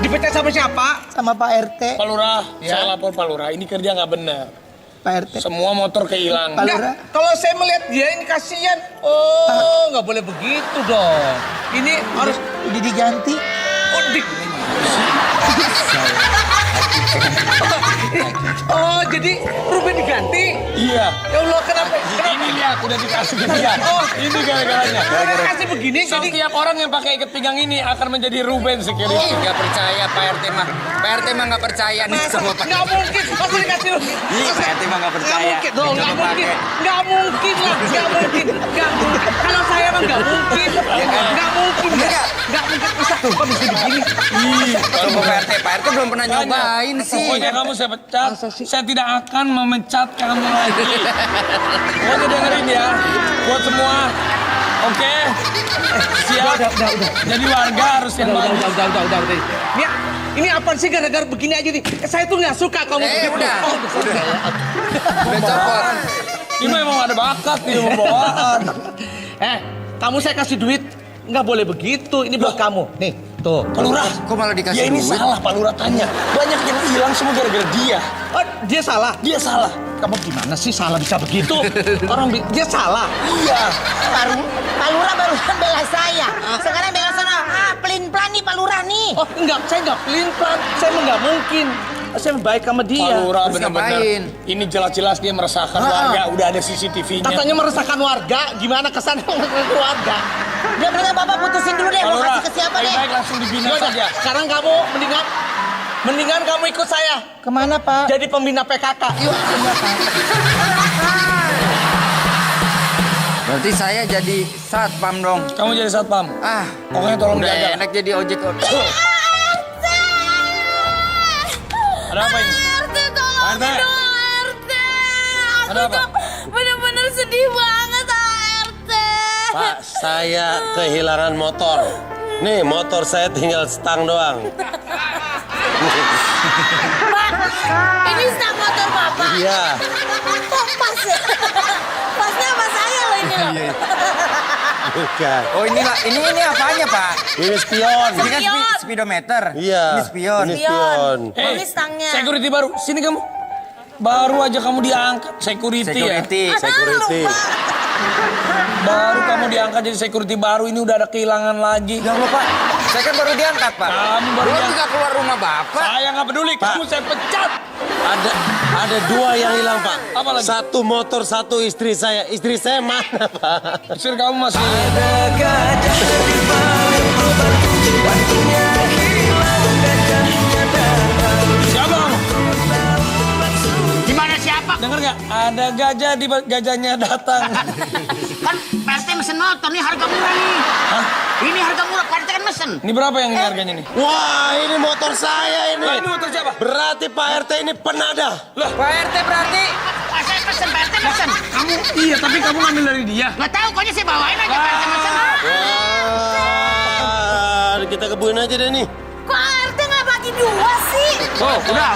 dipecat sama siapa? Sama Pak RT. Pak Lurah, Ya. saya lapor Pak Lurah. Ini kerja nggak benar. Pak RT. Semua motor kehilangan. Pak Enggak, Lurah. kalau saya melihat dia ini kasihan. Oh, nggak boleh begitu dong. Ini harus Udah diganti. Oh, jadi Ruben diganti? Iya. Ya Allah, kenapa? Ini lihat, udah dikasih ke dia. Oh, Ini gara-garanya. Kenapa kasih begini? Jadi Setiap orang yang pakai ikat pinggang ini akan menjadi Ruben security. Nggak percaya Pak RT mah. Pak RT mah nggak percaya nih sama Pak. nggak mungkin. Masa dikasih lu? Ih, Pak RT mah nggak percaya. Nggak mungkin dong, nggak Coba mungkin. pakai. Nggak mungkin lah, nggak mungkin. Nggak mungkin. Kalau saya mah nggak mungkin. Nggak mungkin. Nggak mungkin. Masa kok bisa begini? Coba Pak RT belum pernah nyobain sih. Pokoknya kamu saya pecat. Saya tidak akan memecat kamu lagi. Pokoknya dengerin ya. Buat semua. Oke. Siap. Udah. Jadi warga harus yang bagus. Udah. Ini apa sih gara-gara begini aja nih? Saya tuh nggak suka kamu begitu. Udah. Oh, Udah copot. Ini memang ada bakat nih pembawaan. Kamu saya kasih duit. Nggak boleh begitu. Ini buat kamu. Nih, tuh. Pak Lurah. Kok malah dikasih Ya ini duit? salah Pak Lurah tanya. Banyak yang hilang semua gara-gara dia. Oh, dia salah. Dia salah. Kamu gimana sih salah bisa begitu? Dia salah. Iya. Pak Lurah barusan bela saya. Sekarang bela sana. Pelin-pelan nih Pak Lurah nih. Oh, enggak, saya enggak pelin-pelan. Saya mah enggak mungkin. Saya baik sama Pak dia. Lurah Terus benar-benar. ngapain? Ini jelas-jelas dia meresahkan warga. Udah ada CCTV-nya. Katanya meresahkan warga, gimana kesan warga? Udah bener Bapak putusin dulu deh. Pak Mau Lurah, kasih ke siapa deh? baik langsung dibina Yaudah, saja. sekarang kamu mendingan kamu ikut saya Kemana Pak? jadi pembina PKK. Yuk. Berarti saya jadi satpam dong. Kamu jadi satpam. Ah, Pokoknya tolong udah jaga. enak jadi ojek. Ada apa ini? RT tolong RT. dong RT. Aku Ada apa? tuh bener-bener sedih banget RT. Pak, saya kehilangan motor. Nih, motor saya tinggal stang doang. Pak, ini stang motor Bapak. Iya. Kok pas ya? Pasnya sama saya loh ini loh. Bukan. Oh inilah, ini apanya Pak? Ini spion. Ini kan Spion. speedometer. Iya. Ini spion. Ini spion. Ini stangnya. Security baru. Sini kamu. Baru aja kamu diangkat. Security, ya. Security. Ada lu, Security. Pak. Baru kamu diangkat jadi security baru, ini udah ada kehilangan lagi. Ya Allah, Pak. Saya kan baru diangkat, Pak. Kamu baru Belum diangkat. juga keluar rumah Bapak. Saya nggak peduli, kamu saya pecat. Ada 2 yang hilang, Pak. Apa lagi? 1 motor, 1 istri saya. Istri saya mana, Pak? Istri kamu masih... Siapa kamu? Gimana siapa? Dengar nggak? Ada gajah di gajahnya datang. Kan PRT mesen motor nih harga murah nih. Hah? Ini harga murah, PRT kan mesen. Ini berapa yang harganya nih? Wah, ini motor saya ini. Lah, ini motor siapa? Berarti Pak RT ini penada. Lah, Pak RT berarti. Pak saya pesen, PRT mesen. kamu iya, tapi kamu ngambil dari dia. Nggak tahu, pokoknya saya bawain aja PRT mesen. Wah, kita kebuin aja deh nih. Kok RT nggak bagi 2 sih? Oh, udah.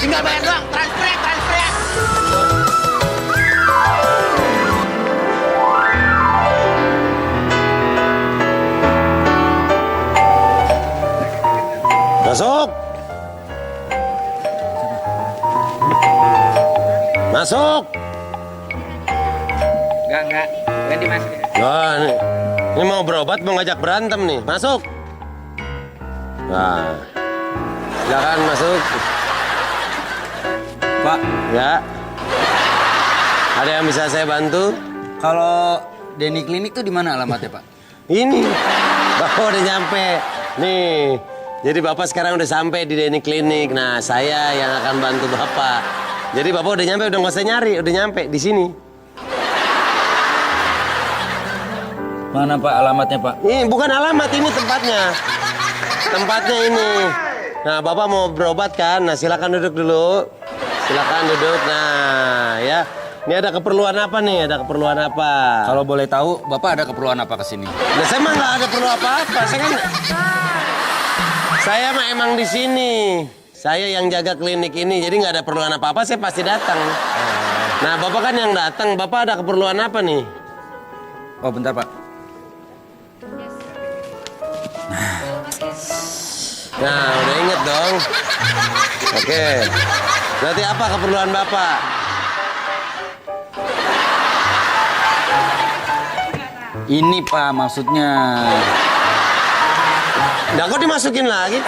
Tinggal bayar doang, transfer ya, transfer ya. Masuk. Masuk. Enggak. Ganti masuk. Wah, ini mau berobat, mau ngajak berantem nih. Masuk. Nah, silakan masuk. Pak, Ya. Ada yang bisa saya bantu? kalau Denny Klinik tuh di mana alamatnya, Pak? Ini. Bapak udah nyampe. Nih. Jadi Bapak sekarang udah sampai di Denny Klinik. Nah, saya yang akan bantu Bapak. Jadi Bapak udah nyampe, udah nggak usah nyari, udah nyampe di sini. Mana, Pak, alamatnya, Pak? Ini bukan alamat, ini tempatnya. Tempatnya ini. Nah, Bapak mau berobat kan? Nah, silakan duduk dulu. Silakan duduk. Nah, ya. Ini ada keperluan apa nih? Ada keperluan apa? Kalau boleh tahu, Bapak ada keperluan apa ke sini? Nah, saya mah nggak ada perlu apa-apa. Saya mah emang di sini. Saya yang jaga klinik ini, jadi nggak ada perluan apa-apa. Saya pasti datang. Nah, Bapak kan yang datang. Bapak ada keperluan apa nih? Oh, bentar, Pak. Nah, udah inget dong. Oke. Berarti apa keperluan Bapak? Ini, Pak, maksudnya. Nah, kok dimasukin lagi?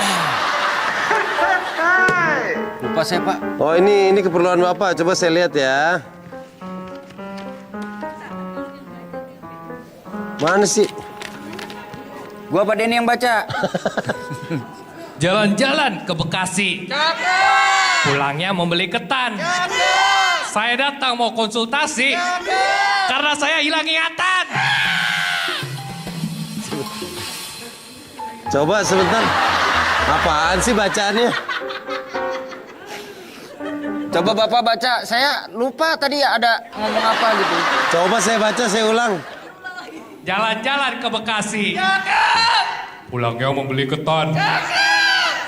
Lupa saya, Pak. Oh, ini keperluan Bapak. Coba saya lihat ya. Mana sih? Gua Pak Denny yang baca. Jalan-jalan ke Bekasi. Pulangnya membeli ketan. Saya datang mau konsultasi. Karena saya hilang ingatan. Coba sebentar. Apaan sih bacaannya? Coba Bapak baca. Saya lupa tadi ada ngomong apa gitu. Coba saya baca, saya ulang. Jalan-jalan ke Bekasi. Pulangnya membeli ketan.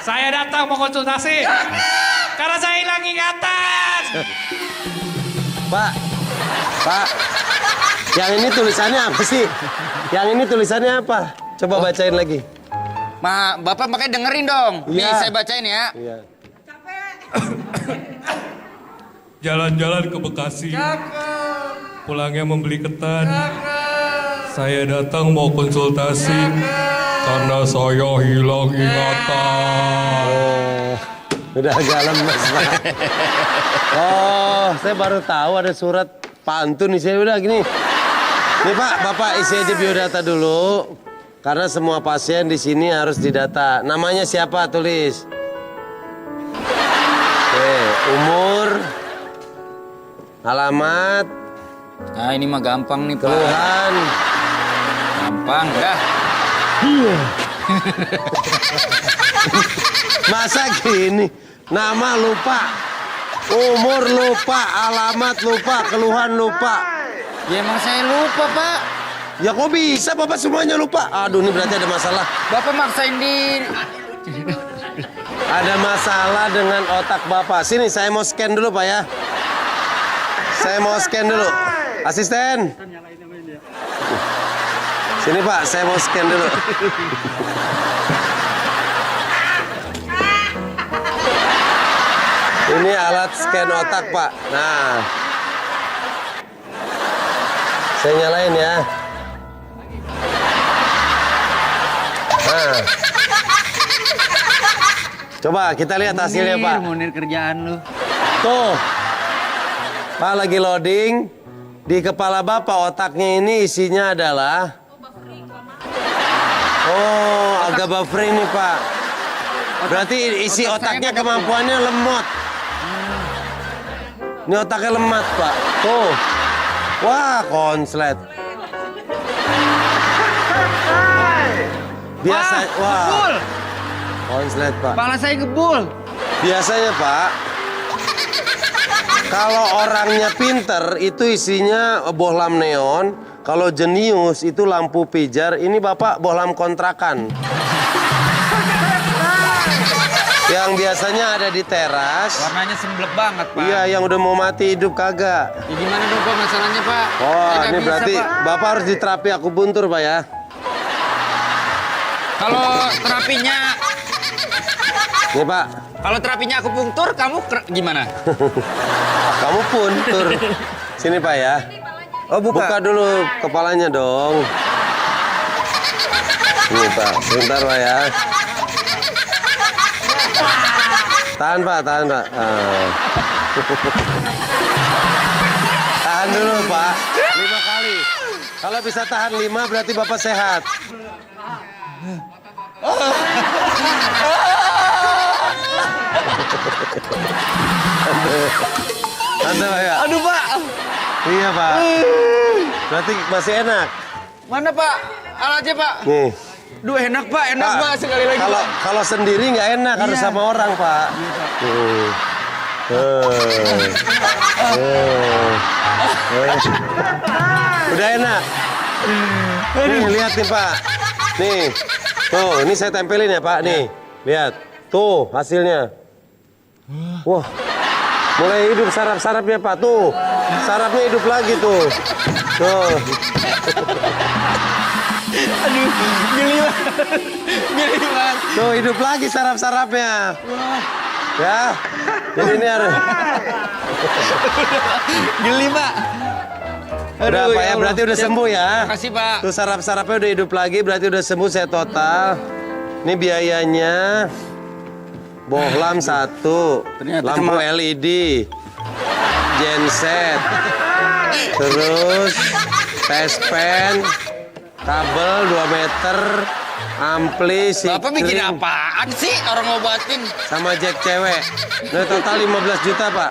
Saya datang mau konsultasi. Karena saya hilang ingatan. Pak. Yang ini tulisannya apa sih? Yang ini tulisannya apa? Coba bacain lagi. Bapak makanya dengerin dong. Nih Iya. saya bacain ya. Iya. Jalan-jalan ke Bekasi. Pulangnya membeli ketan. Saya datang mau konsultasi. Karena saya hilang ingatan. Oh, udah agak lemes, Pak. Oh, saya baru tahu ada surat pantun nih. Saya udah gini. Nih Pak, Bapak isi aja biodata dulu. Karena semua pasien di sini harus didata. Namanya siapa? Tulis. Oke, umur, alamat, Nah ini mah gampang nih Pak. keluhan. Gampang dah. Masa gini? Nama lupa, umur lupa, alamat lupa, keluhan lupa. Ya emang saya lupa Pak. Ya kok bisa Bapak semuanya lupa? Aduh, ini berarti ada masalah. Bapak maksain di... Ada masalah dengan otak Bapak. Sini, saya mau scan dulu Pak ya. Saya mau scan dulu. Asisten. Sini Pak, saya mau scan dulu. Ini alat scan otak Pak. Nah. Saya nyalain ya. Nah. Coba kita lihat hasilnya, Pak. Munir kerjaan lu. Tuh. Pak lagi loading. Di kepala Bapak otaknya ini isinya adalah... Oh, agak buffering nih, Pak. Berarti isi otaknya kemampuannya lemot. Ini otaknya lemot, Pak. Tuh. Wah, konslet. Biasa, wah. Gebul. Konslet, Pak. Kepala saya gebul. Biasanya, Pak, kalau orangnya pinter itu isinya bohlam neon. Kalau jenius itu lampu pijar. Ini Bapak bohlam kontrakan. Yang biasanya ada di teras. Warnanya semblep banget, Pak. Iya, yang udah mau mati hidup kagak. Ya gimana dong, Pak, masalahnya, Pak? Oh, Saya nggak ini bisa, berarti Pak. Bapak harus diterapi akupuntur, Pak ya. Kalau terapinya... Nih, Pak. Kalau terapinya akupunktur, kamu gimana? Kamu puntur. Sini, Pak ya. Oh, Buka dulu kepalanya dong. Ini, Pak. Sebentar, Pak ya. Tahan, Pak. Tahan, Pak. Tahan dulu, Pak. 5 kali. Kalau bisa tahan 5 berarti Bapak sehat. Tante, Pak ya? Aduh, Pak. Iya, Pak. Berarti masih enak. Mana, Pak? Alatnya, Pak. Nih. Duh, enak, Pak. Enak, Pak. Sekali lagi, Kalau Pak. kalau sendiri nggak enak, harus sama orang, Pak. Udah enak. Nih, lihat nih, Pak. Nih. Tuh, ini saya tempelin ya, Pak. Nih. Lihat. Tuh, hasilnya. Wah. Mulai hidup saraf-sarafnya, Pak. Tuh. Sarafnya hidup lagi tuh. Tuh. Aduh, geli banget. Geli banget. Tuh, hidup lagi saraf-sarafnya. Ya. Jadi ini harus. Geli, Pak. Udah, Pak ya, berarti udah sembuh ya. Makasih, Pak. Tuh saraf-sarafnya udah hidup lagi, berarti udah sembuh saya total. Ini biayanya bohlam 1, Ternyata lampu LED, genset, terus tespen, kabel 2 meter, ampli, Bapak bikin sikring, apaan sih orang ngobatin? sama jack cewek. Nah, total 15 juta, Pak.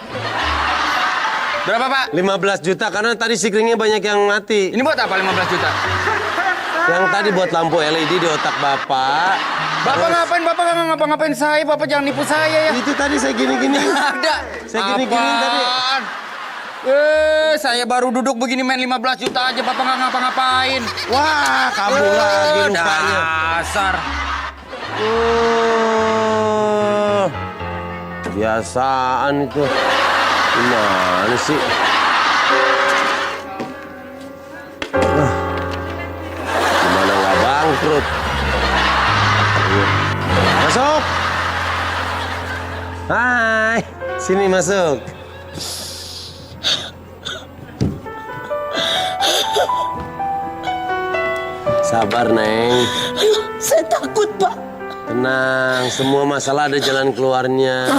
Berapa, Pak? 15 juta karena tadi sikringnya banyak yang mati. Ini buat apa 15 juta? Yang tadi buat lampu LED di otak Bapak. Bapak Terus- ngapain? Bapak nggak ngapa-ngapain saya. Bapak jangan nipu saya ya. Itu tadi saya gini-gini. Ada. Saya gini-gini tadi. Apaan? Saya baru duduk begini main 15 juta aja. Bapak nggak ngapa-ngapain. Wah, kabur lagi rupanya. Dasar. Kebiasaan itu. Gimana sih? Gimana nggak bangkrut? Masuk. Hai, sini masuk. Sabar, Neng. Saya takut, Pak. Tenang, semua masalah ada jalan keluarnya.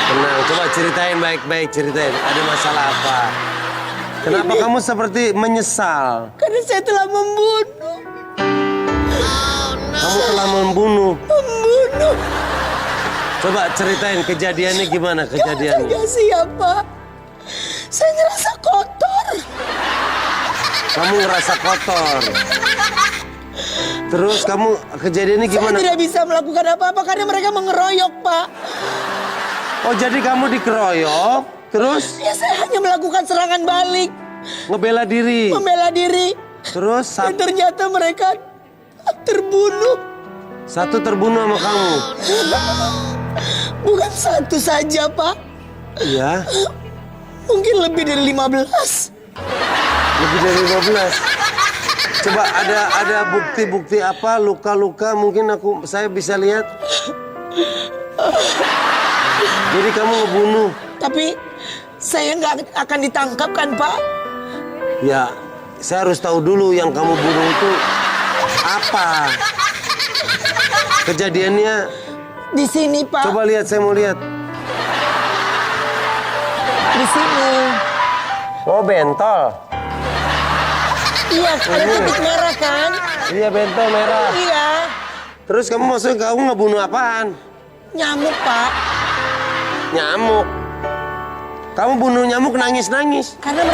Tenang, coba ceritain baik-baik, ceritain. Ada masalah apa? Kenapa kamu seperti menyesal? Karena saya telah membunuh. Kamu telah membunuh. Membunuh. Coba ceritain kejadiannya gimana Saya kejadiannya? nggak siap, Pak. Saya ngerasa kotor. Kamu ngerasa kotor. Terus kamu kejadiannya Saya gimana? tidak bisa melakukan apa-apa karena mereka mengeroyok, Pak. Oh, jadi kamu dikeroyok, terus Ya, saya hanya melakukan serangan balik, ngebela diri. membela diri. Terus Dan ternyata mereka terbunuh. satu terbunuh sama kamu. Bukan satu saja, Pak. Iya, Mungkin lebih dari 15. lebih dari 15. Coba ada bukti-bukti apa, luka-luka mungkin saya bisa lihat. Jadi kamu ngebunuh. Tapi saya nggak akan ditangkap kan, Pak? Ya, saya harus tahu dulu yang kamu bunuh itu apa. Kejadiannya Di sini, Pak. coba lihat, saya mau lihat. Di sini. Oh, bentol. Iya, ada titik merah kan? Iya, bentol merah. Iya. Terus maksudnya kamu ngebunuh apaan? Nyamuk, Pak. Nyamuk. Kamu bunuh nyamuk nangis-nangis. Karena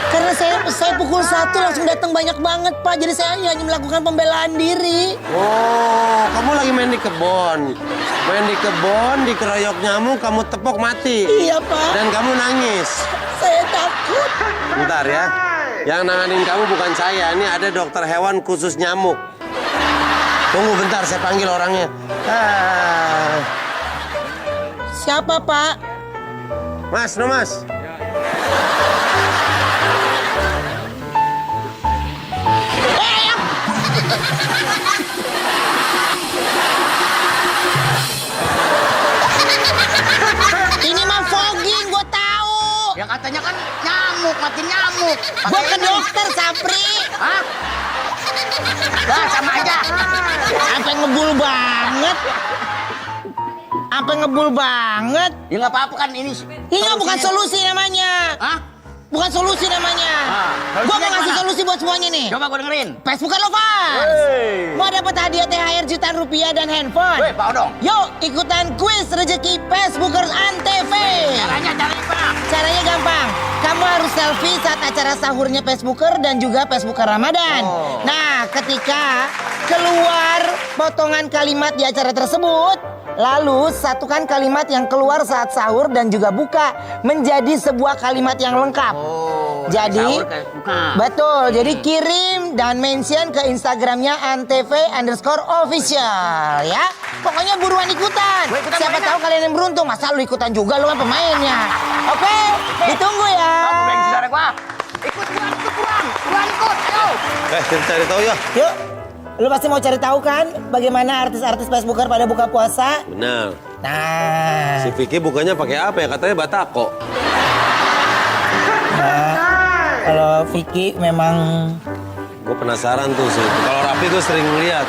karena saya pukul 1 langsung datang banyak banget, Pak. Jadi saya hanya melakukan pembelaan diri. Oh, kamu lagi main di kebun. Main di kebun, dikeroyok nyamuk, kamu tepok mati. Iya, Pak. Dan kamu nangis. Saya takut. Bentar ya. Yang nanganin kamu bukan saya. Ini ada dokter hewan khusus nyamuk. Tunggu bentar, saya panggil orangnya. Siapa, Pak? Mas, no mas. Ini mah fogging, gue tahu. Ya katanya kan nyamuk, mati nyamuk. Gue ke dokter, Sapri. Hah? Lah sama aja. Sampai ngebul banget. Sampai ngebul banget. Ya nggak apa-apa kan ini. Ini mah bukan solusi namanya. Hah? Bukan solusi namanya. Gue mau ngasih solusi buat semuanya nih. Coba gue dengerin. Facebookan lo, Pak. Mau dapat hadiah THR jutaan rupiah dan handphone? Weh, Pak Odong. Yuk, ikutan kuis rezeki Facebookers Antv. Caranya Pak. Caranya gampang. Kamu harus selfie saat acara sahurnya Facebooker dan juga Facebooker Ramadan. Nah, ketika keluar potongan kalimat di acara tersebut, lalu satukan kalimat yang keluar saat sahur dan juga buka menjadi sebuah kalimat yang lengkap. Jadi, sahur kayak buka. betul. Jadi kirim dan mention ke Instagramnya antv_official ya. Pokoknya buruan ikutan. Siapa tahu kalian yang beruntung. Masa lu ikutan juga, lu kan pemainnya. Oke, ditunggu ya. Saudara gua. Ikut pulang, ikut. Yo. Kita cari tahu ya. Yuk, lu pasti mau cari tahu kan bagaimana artis-artis Facebooker pada buka puasa? Benar. Nah, Si Vicky bukanya pakai apa ya? Katanya batako. kalau Vicky memang Gue penasaran tuh sih. Kalau Rapi gue sering lihat.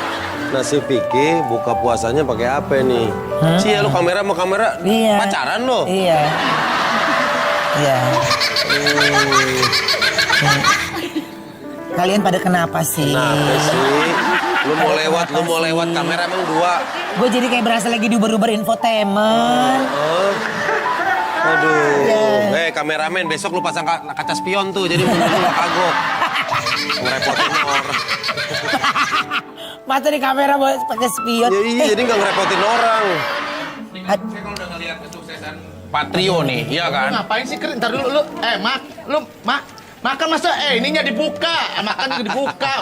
Nah si Vicky buka puasanya pakai apa nih? Cia lu kamera sama kamera Iya. pacaran lo? Iya. Iya. Kalian pada kenapa sih? Kenapa sih? Lu mau lewat kamera emang dua. Gue jadi kayak berasa lagi diuber-uber infotainment. Oh. Aduh. Kameramen besok lu pasang kaca spion tuh. Jadi mulut lu gak kagok. Ngerepotin orang. Masa di kamera pakai spion? Ya, iya, jadi gak ngerepotin orang. Saya kalau udah ngeliat kesuksesan Patrio nih, iya kan? Ngapain sih Keren? Ntar dulu lu. Makan masa ininya dibuka. Makan juga dibuka.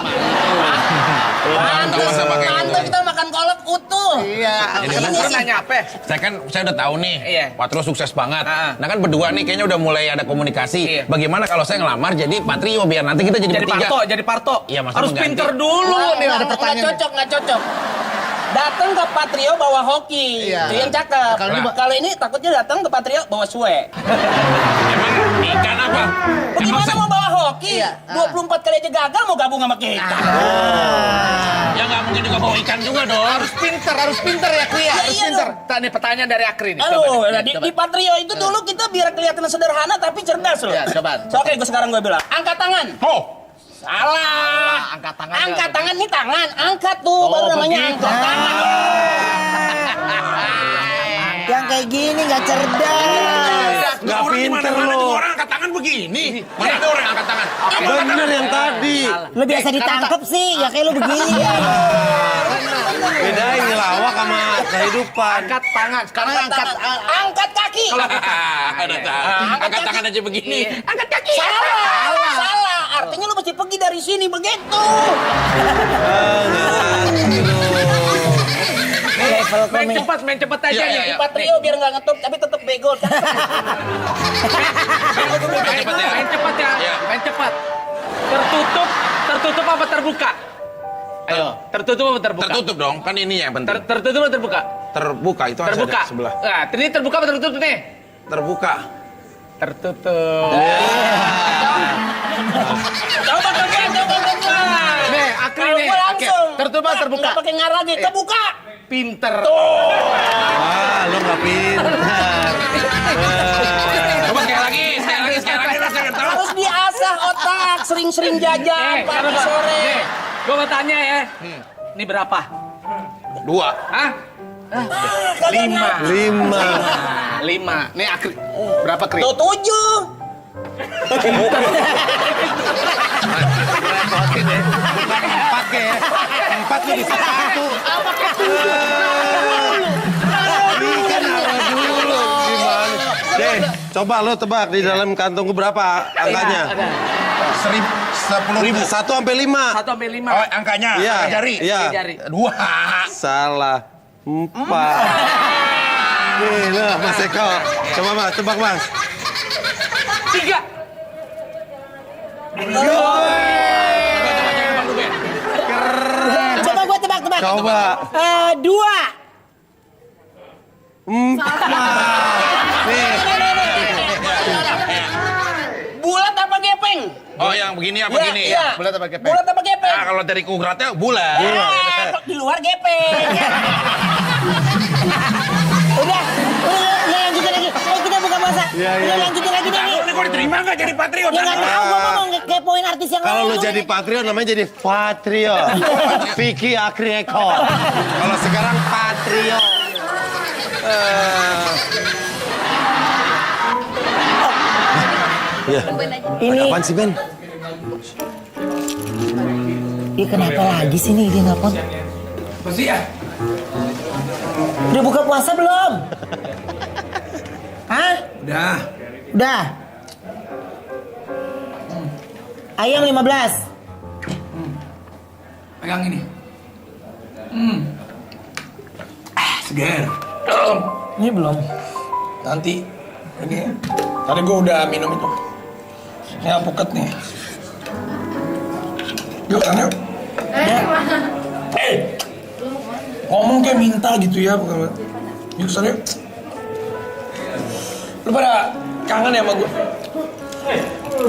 Mantul kita makan kolak utuh. Iya. Jadi Lu nanya apa? saya udah tahu nih, Iya. Patrio sukses banget. Nah kan berdua nih kayaknya udah mulai ada komunikasi. Iya. Bagaimana kalau saya ngelamar jadi Patrio biar nanti kita jadi bertiga. Jadi Parto. Iya, maksudnya Harus mengganti. pinter dulu nih ada pertanyaan. Nggak cocok. Datang ke Patrio bawa hoki, Iya. itu yang cakep. Kalau ini takutnya datang ke Patrio bawa suwe. Emang ikan apa? Bagaimana mau bawa hoki? Iya. 24 kali aja gagal mau gabung sama kita. Ya nggak mungkin juga bawa ikan juga dong. Harus pinter ya Kria. Harus iya pinter. dong. Tadi pertanyaan dari Akri nih. Aduh, Coba, di Patrio itu dulu kita biar kelihatan sederhana tapi cerdas loh. Ya, coba. Oke, sekarang gue bilang, angkat tangan. Oh, Salah. angkat tangan. Angkat tangan nih tangan, angkat tuh baru namanya begitu. angkat tangan. Yang kayak gini nggak cerdas. Gak pinter lo. orang angkat tangan begini. Mana ada orang angkat tangan? Bener yang tadi. Lu biasa ditangkep sih, ya kayak lu begini. Bedain ngelawak sama kehidupan. Angkat tangan. Sekarang angkat. Angkat kaki. Ada tahu. Angkat tangan aja begini. Angkat kaki. Salah. Artinya lu mesti pergi dari sini begitu. Level Main cepat aja Iya, nih. iya. Patrio biar nggak ngetop tapi tetap bego. Main cepat ya. Iya. Main cepat. Tertutup apa terbuka? Ayo, tertutup apa terbuka? Tertutup dong, kan ini yang penting. Tertutup apa terbuka? Terbuka itu harus Terbuka. ada sebelah. Nah, ini terbuka apa tertutup nih? Terbuka. Tertutup. Coba kalian, coba. Nih, Akri nih. langsung. Tertutup terbuka. Nggak pakai ngarah lagi, kebuka. Pinter. Wah, lu nggak pintar. Coba sekali lagi. Harus diasah otak, sering-sering jajan pagi sore. Gue mau tanya ya. Ini berapa? 2. Hah? 5. 5. Nih Akri. Berapa Kri? Tuh 7. Repotin ya. Bukan 4 ya. 4 lu bisa 1. Ini kan awal dulu. Gimana? Deh, coba lo tebak di dalam kantongku berapa angkanya? 10.000. 1 sampai 5. 1 sampai 5. Oh, angkanya. Iya. Angka jari. Iya. Jari. 2. Salah. 4. Nih, loh, Mas Eko. Coba Mas, tebak Mas. 3. Coba gue tebak-tebak. Coba. 2. 4. Nih. Bulat apa gepeng? Oh, yang begini apa gini? Iya. Bulat apa gepeng? Bulat apa gepeng? Nah, kalau dari kugratnya bulat. Di luar gepeng. Udah lanjutin lagi. Ayo kita buka puasa. Udah lanjutin lagi deh. Ini kok diterima nggak jadi patriot? Ya nggak tahu, gue mau ngekepoin artis yang Kalau lain. lu jadi Patrio namanya jadi Patrio. Vicky Akri Eko. Kalau sekarang Patrio. Ya. Ini Apaan sih Ben? Ih, kenapa lagi sih nih dia nelfon? Udah buka puasa belum? Hah? Udah. Ayam 15. Pegang ini. Segar. Ini belum. Nanti. Ini. Tadi gue udah minum itu. Ini alpukat nih. Yuk, kan yuk. Ngomong kayak minta gitu ya, bukan? Yuk, sana yuk. Lu pada kangen ya sama gue?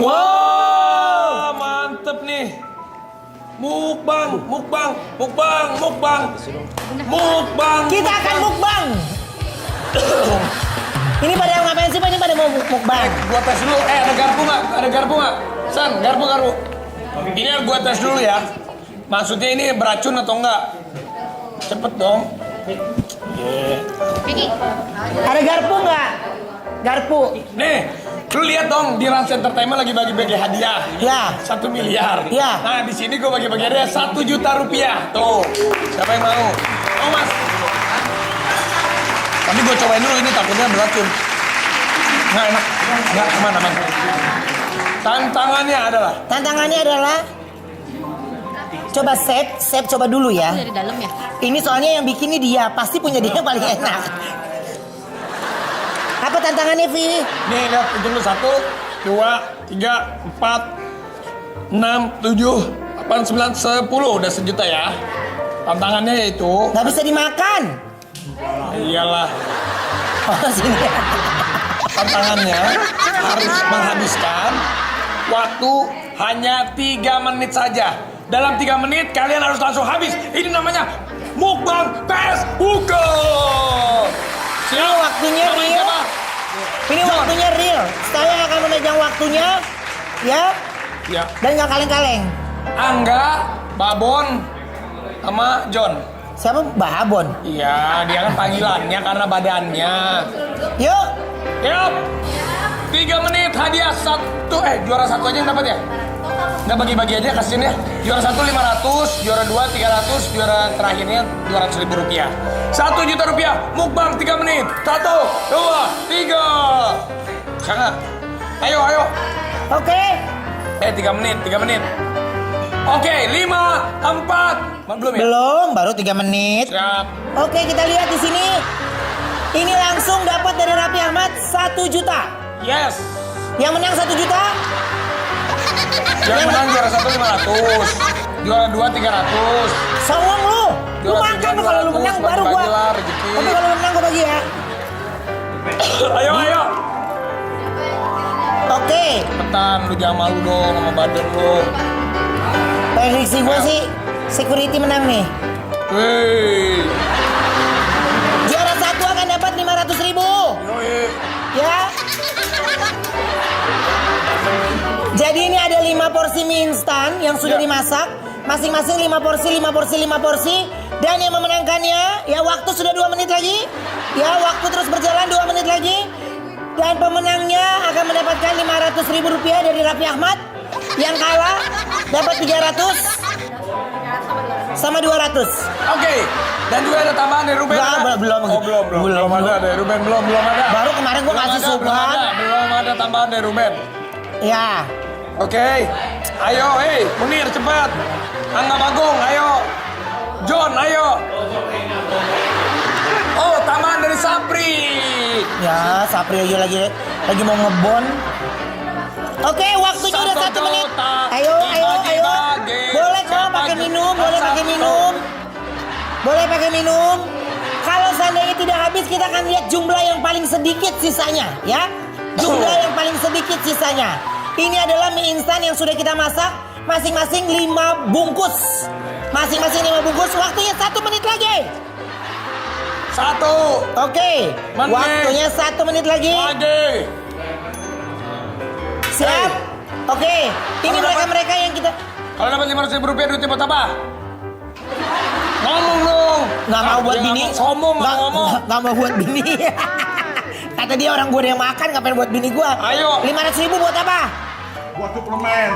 Wah, mantep nih. Mukbang. Kita akan mukbang. Ini pada ngapain sih Pak? Ini pada mau mukbang. Gua tes dulu. Ada garpu nggak? San, garpu. Ini gua tes dulu ya. Maksudnya ini beracun atau enggak? Cepet dong. Ada garpu nggak? Garpu. Nih, lu lihat dong di Rans Entertainment lagi bagi-bagi hadiah. Ya. 1 miliar. Ya. Nah, di sini gua bagi-bagi hadiah 1 juta rupiah. Tuh. Siapa yang mau? Oh, Mas. Tapi gue cobain dulu ini takutnya beracun. Nggak enak. Nggak aman. Tantangannya adalah coba Sep coba dulu ya. Dari dalam ya? Ini soalnya yang bikin ini dia, pasti punya dia yang paling enak. Apa tantangannya, Vi? Nih, lihat hitung dulu 1, 2, 3, 4, 6, 7, 8, 9, 10. Udah 1 juta ya. Tantangannya yaitu... Nggak bisa dimakan. Iyalah. Oh, sini. Tantangannya harus menghabiskan waktu hanya 3 menit saja. Dalam 3 menit kalian harus langsung habis. Ini namanya mukbang PS Buka. Ini waktunya real. Ini waktunya real. Saya akan memegang waktunya, ya. Ya. Dan nggak kaleng-kaleng. Angga, Babon, sama John. Siapa? Babon. Iya, dia kan panggilannya karena badannya. Yuk. Yup. 3 menit hadiah 1. Juara 1 aja yang dapat ya? Nggak bagi-bagi aja kasihin ya. Juara 1 500, juara 2 300, juara terakhirnya 200.000 rupiah. 1 juta rupiah, mukbang 3 menit. 1, 2, 3. Sangat. Ayo. Oke. 3 menit. Oke, 5, 4. Belum ya? Belum, baru 3 menit. Siap. Oke, kita lihat di sini. Ini langsung dapat dari Raffi Ahmad 1 juta. Yes. Yang menang 1 juta. Yang menang juara 1 500, juara 2 300. Songong lu. Lu Juara makan 3 kalau lu menang 200, baru gua. bagi-bagilah rezeki. Tapi kalau lu menang gua bagi ya. Ayo. Oke. Cepetan. lu jangan malu dong sama badan lu. Prediksi gue sih security menang nih. Hei. Juara 1 akan dapat 500.000. Ya. Jadi ini ada 5 porsi mie instan yang sudah dimasak. Masing-masing 5 porsi. Dan yang memenangkannya, ya waktu sudah 2 menit lagi. Ya waktu terus berjalan 2 menit lagi. Dan pemenangnya akan mendapatkan 500.000 rupiah dari Raffi Ahmad. Yang kalah dapat 300 sama 200. Oke. Dan juga ada tambahan dari Ruben. Belum ada dari Ruben, belum ada. Baru kemarin gua kasih Subhan. Belum ada tambahan dari Ruben. Ya. Oke. Ayo, Munir cepat. Angga Bagong, ayo. John, ayo. Oh, tambahan dari Sapri. Ya, Sapri aja lagi mau ngebon. Oke, waktunya udah 1 menit. Ayo. Boleh kok pakai minum, boleh pakai minum. Kalau seandainya tidak habis, kita akan lihat jumlah yang paling sedikit sisanya, ya. Jumlah yang paling sedikit sisanya. Ini adalah mie instan yang sudah kita masak, masing-masing 5 bungkus. Masing-masing 5 bungkus, waktunya 1 menit lagi. 1. Oke, waktunya 1 menit lagi. Siap? Oke, ini mereka-mereka yang kita... Kalau dapat 500.000 rupiah duitnya buat apa? Ngomong dong. Nggak mau buat bini. Sombong ngomong. Nggak mau buat bini. Kata dia orang gue yang makan, ngapain buat bini gue? Ayo. 500.000 buat apa? Buat suplemen.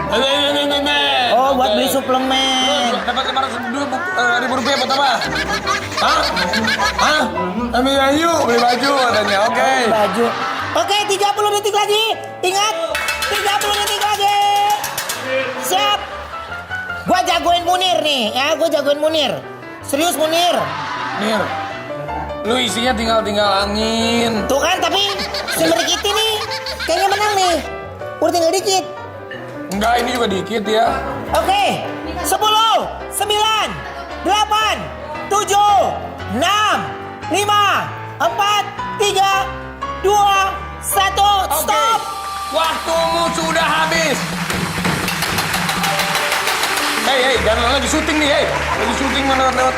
Oh, buat beli suplemen. Dapat 500.000 rupiah buat apa? Hah? Ambil ayu, beli baju katanya. Oke. Baju. Oke, 30 detik lagi. Ingat, 30 detik lagi. Siap. Gua jagoin Munir nih, ya. Gua jagoin Munir. Serius Munir. Mir, lu isinya tinggal angin. Tuh kan, tapi si Merikiti nih kayaknya menang nih. Udah tinggal dikit. Enggak, ini juga dikit ya. Oke, 10, 9, 8, 7, 6, 5, 4, 3, 2, 1, stop. Waktumu sudah habis. Hei, jangan lagi syuting nih, lagi syuting lewat.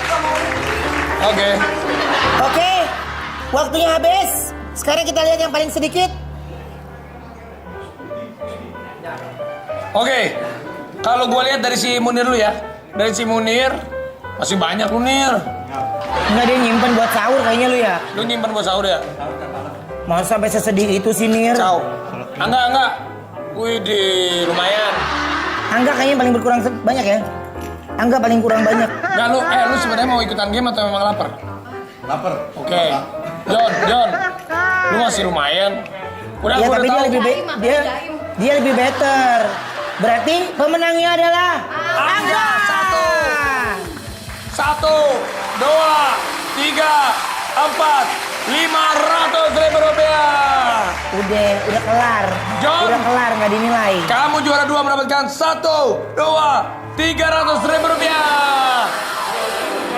Oke, waktunya habis. Sekarang kita lihat yang paling sedikit. Oke, kalau gue lihat dari si Munir lu ya, dari si Munir masih banyak lu Nir. Enggak, dia nyimpen buat sahur kayaknya lu ya. Lu nyimpen buat sahur ya? Mau sampai sesedih itu sih Nir. Enggak. Wih, lumayan. Angga kayaknya paling berkurang banyak ya. Angga paling kurang banyak. Enggak, lu sebenarnya mau ikutan game atau memang lapar? Lapar. Oke. John, lu masih lumayan. Udah, Ya, gua tapi udah tahu. dia lebih better. Berarti pemenangnya adalah Angga. 1, 2, 3, 4, 500.000 rupiah. Udah kelar. John. Udah kelar, nggak dinilai. Kamu juara 2 mendapatkan 1, 2, 300.000 rupiah.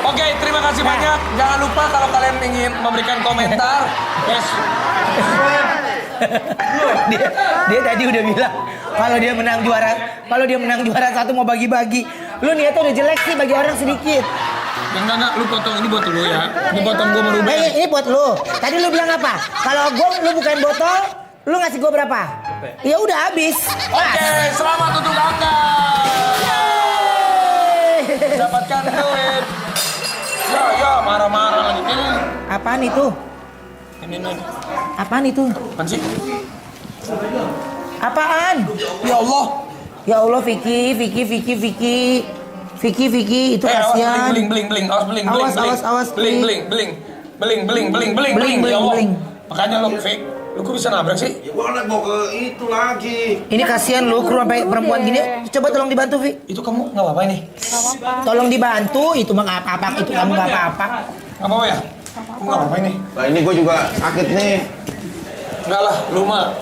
Oke, terima kasih banyak. Jangan lupa kalau kalian ingin memberikan komentar. Yes. dia tadi udah bilang kalau dia menang juara 1 mau bagi-bagi. Lu niatnya udah jelek sih, bagi orang sedikit. Enggak, lu potong ini buat lu ya. Ini potong gua merubah. Ini buat lu. Tadi lu bilang apa? Kalau lu bukain botol, lu ngasih gua berapa? Ya udah habis. Oke, selamat untuk Angga. Dapatkan duit. Ya, marah-marah lagi. Ini. Apaan itu? Ini. Apaan itu? Apaan sih? Apaan? Ya Allah. Ya Allah, Vicky, itu kasihan. Bling. Awas, bling. Ya Allah. Makanya lo, Vic, lu kok bisa nabrak sih? Ya gua anak mau ke itu lagi. Ini kasihan lu, kru sampai perempuan gini. Coba tolong dibantu, Vi. Itu kamu nggak apa-apa ini? Tolong dibantu, itu mah nggak apa-apa, itu kamu nggak apa-apa. Nggak apa-apa ya? Kamu nggak apa-apa ini? Nah ini gua juga sakit nih. Enggak lah,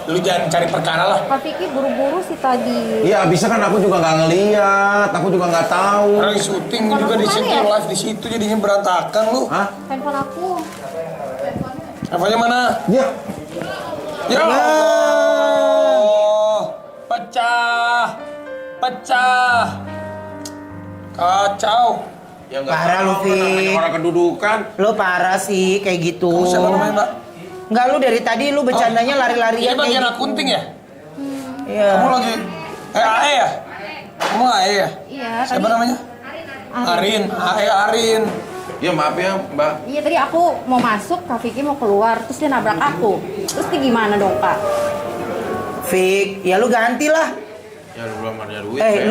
lu jangan cari perkara lah. Pak Vicky buru-buru sih tadi. Iya, bisa kan aku juga nggak ngeliat, aku juga nggak tahu. Orang syuting juga di situ, live di situ jadinya berantakan lu. Hah? Handphone aku. Handphonenya mana? Iya. Ya Allah. Pecah. Pecah. Kacau. Ya nggak Parah lu, tahu, namanya Fi. orang kedudukan. Lo parah sih kayak gitu. Kamu siapa namanya, Mbak? Enggak, lu dari tadi lu bercandanya Ini lari-larian bagian kayak gitu. akunting ya? Iya. Kamu lagi AE ya? Kamu AE ya? Iya. Siapa namanya? Arin. AE Arin. Ya maaf ya Mbak. Iya tadi aku mau masuk, Kak Vicky mau keluar, terus dia nabrak aku. Terus ini gimana dong Kak? Fik, ya lu gantilah. Ya lu belum ada duit. Ben.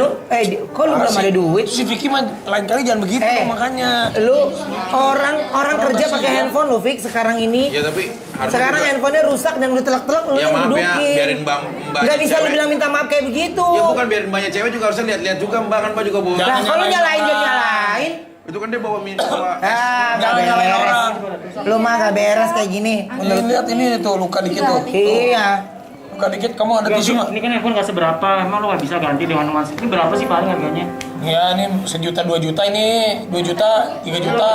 Kok lu belum ada duit? Si Vicky mah lain kali jangan begitu makanya. Lu orang kerja pakai handphone lu, Fik, sekarang ini. Ya tapi harus Sekarang juga. handphonenya rusak dan udah telak-telak lu Ya yang maaf ya, dudukin. biarin mbaknya Nggak bisa lu cewek. bilang minta maaf kayak begitu. Ya bukan biarin mbaknya cewek juga harusnya lihat-lihat juga Mbak, kan Mbak juga bawa. Nah, kalau nyalain jadi nyalain. Itu kan dia bawa minum. Ah, nggak Jangan nyalain beres. orang. Lu mah gak beres kayak gini. Ini lihat ini tuh luka dikit tuh. Iya. Luka dikit, kamu ada tisu nggak? Ini kan handphone nggak seberapa, emang lo nggak bisa ganti dengan mas. Ini berapa sih paling harganya? Ya ini 1 juta 2 juta ini 2 juta 3 juta.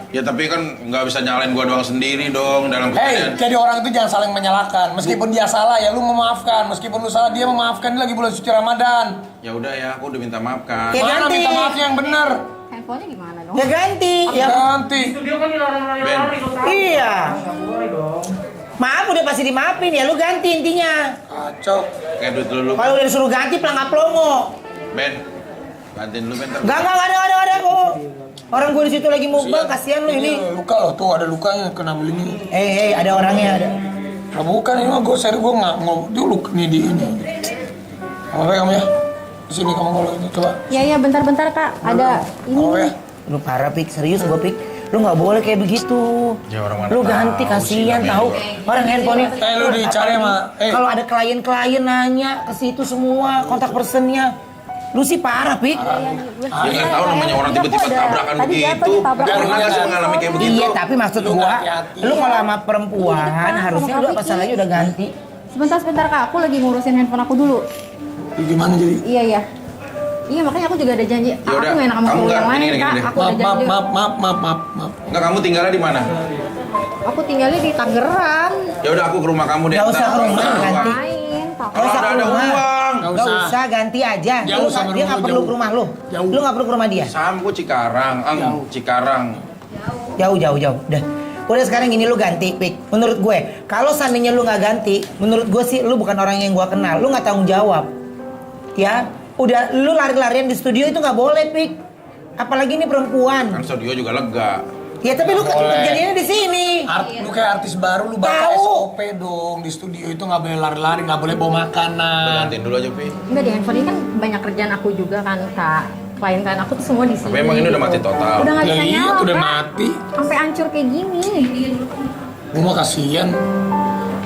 Ya tapi kan nggak bisa nyalain gua doang sendiri dong dalam Hei, kejadian. jadi orang itu jangan saling menyalahkan. Meskipun dia salah ya lu memaafkan. Meskipun lu salah dia memaafkan. Ini lagi bulan suci Ramadan. Ya udah ya, aku udah minta maaf kan. Ya Mana ganti. minta maafnya yang benar? Handphonenya gimana dong? Ya ganti. Ya. Ganti. Studio kan dilarang-larang lo tahu. Iya. Boleh dong. Maaf udah pasti dimaafin ya, lu ganti intinya. Kacau. Kayak duit dulu. Kalau udah disuruh ganti pelangap plongo. Ben. Gantiin dulu Ben. Enggak ada kok. Orang gue di situ lagi mukbang, kasihan lu ini. Luka loh tuh ada lukanya kena begini. Ada orangnya ada. Nah, bukan ini mah gue serius gue nggak mau dia luka nih di ini. Apa ya kamu ya? Di sini kamu kalau ini coba. Iya bentar Kak. Ada ini. Apa ya? Lu parah, Pik, serius gua, Pik. Lu nggak boleh kayak begitu. Ya, orang mana Lu tahu ganti, sih, kasihan tapi- tahu. Orang handphonenya. Lu dicari sama. Kalau ada klien-klien nanya ke situ semua kontak personnya. Lu sih parah, Pik. Ya nggak tahu namanya orang tiba-tiba tabrakan begitu. Pernah nggak sih mengalami kayak begitu? Iya, tapi maksud Lu gua, hati-hati. lu kalau sama perempuan harusnya lu apa salahnya udah ganti. Sebentar Kak, aku lagi ngurusin handphone aku dulu. Gimana jadi? Iya. Iya makanya aku juga ada janji. Aku udah, nggak enak sama kamu cowok nggak, yang lain gini, Kak. gini. Aku ada janji. Maaf. Enggak, kamu tinggalnya di mana? Aku tinggalnya di Tangerang. Ya udah aku ke rumah kamu deh. Nggak usah Ntar ke rumah, uang. ganti. Main, Pak. Nggak usah Kalau ke ada rumah. uang. Nggak usah, ganti aja. Jauh sama Dia nggak rumah, perlu jauh. ke rumah lu. Jauh. Lu nggak perlu ke rumah dia. Sampo Cikarang, Cikarang. Jauh. Udah sekarang gini, lu ganti, Pik. Menurut gue, kalau seandainya lu nggak ganti, menurut gue sih lu bukan orang yang gue kenal. Lu nggak tanggung jawab. Ya, udah lu lari-larian di studio itu nggak boleh, Pik. Apalagi ini perempuan. Kan studio juga lega. Ya tapi lu Boleh. kejadiannya di sini. Lu kayak artis baru, lu baca Tahu. SOP dong. Di studio itu nggak boleh lari-lari, nggak boleh bawa Udah makanan. gantiin dulu aja, Pi. Enggak di handphone ini kan banyak kerjaan aku juga kan Kak. Klien-klien aku tuh semua di sini. Tapi emang ini udah mati total. Udah nggak Ya bisa iya, nyala udah Kak. mati. Sampai hancur kayak gini. Gue mau kasihan.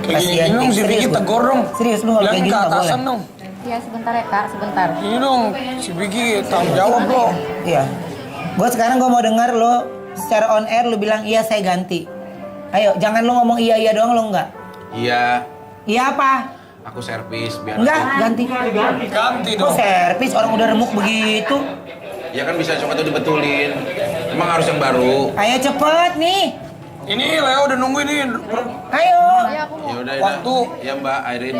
Kayak Kasihan, gini dong, si serius Vicky lu. tegur dong. Serius, lu kalau kayak Bilangin gini ke nggak atasan boleh. dong. Iya sebentar ya Kak, sebentar. Ini dong, si Vicky tanggung jawab loh. Iya. Gue sekarang gue mau dengar lo secara on air lu bilang iya saya ganti. Ayo, jangan lu ngomong iya doang lu enggak. Iya, Iya apa? aku servis biar. Enggak, ganti. Ganti Kok dong. servis orang udah remuk begitu? Ya kan bisa cuma itu dibetulin. Emang harus yang baru. Ayo cepet nih. Ini Leo udah nunggu ini. Ayo. Iya aku mau. Ya udah. Waktu. Ya Mbak Airin.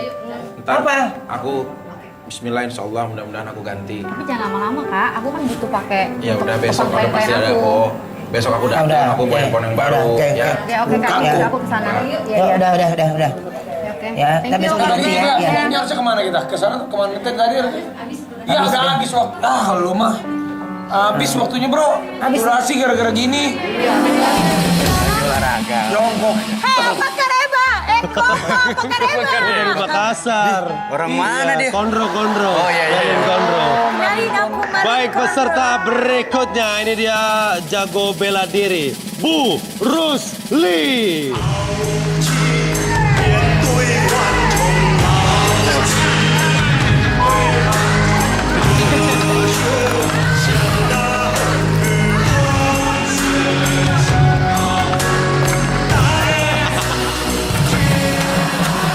Ntar Apa? aku Bismillah insyaallah mudah-mudahan aku ganti. Tapi jangan lama-lama Kak, aku kan butuh pakai. Ya udah besok tempat ada pasti klien-klien ada aku. kok. Besok aku datang, udah, aku bawa oke. handphone yang baru. Udah, oke, Ya. oke. Ya oke Kak, Ya. aku kesana. Iya Ya udah. Ya, oke. Ya, Thank kita you, besok Kak. ganti Ini ya. kita, Ya. ini harusnya kemana kita? Ke sana kemana kita tadi? Ya Habis, udah ya. habis waktu. Ah lu mah. Habis waktunya bro. Habis. Durasi gara-gara gini. Olahraga. Jongkok. Pakai Reba, pakai Reba. Dari Makassar. Orang mana dia? Kondro. Oh, iya. Kondro. Nyariin aku kemarin. Baik, peserta berikutnya ini dia jago bela diri, Bu Rusli.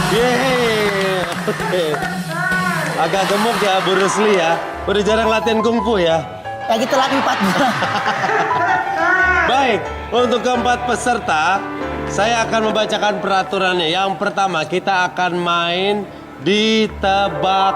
Yeay. Oke. Agak gemuk ya Bu Rusli ya. Udah jarang latihan kungfu ya. Lagi telat 4 bulan. Baik, untuk keempat peserta, saya akan membacakan peraturannya. Yang pertama, kita akan main di tebak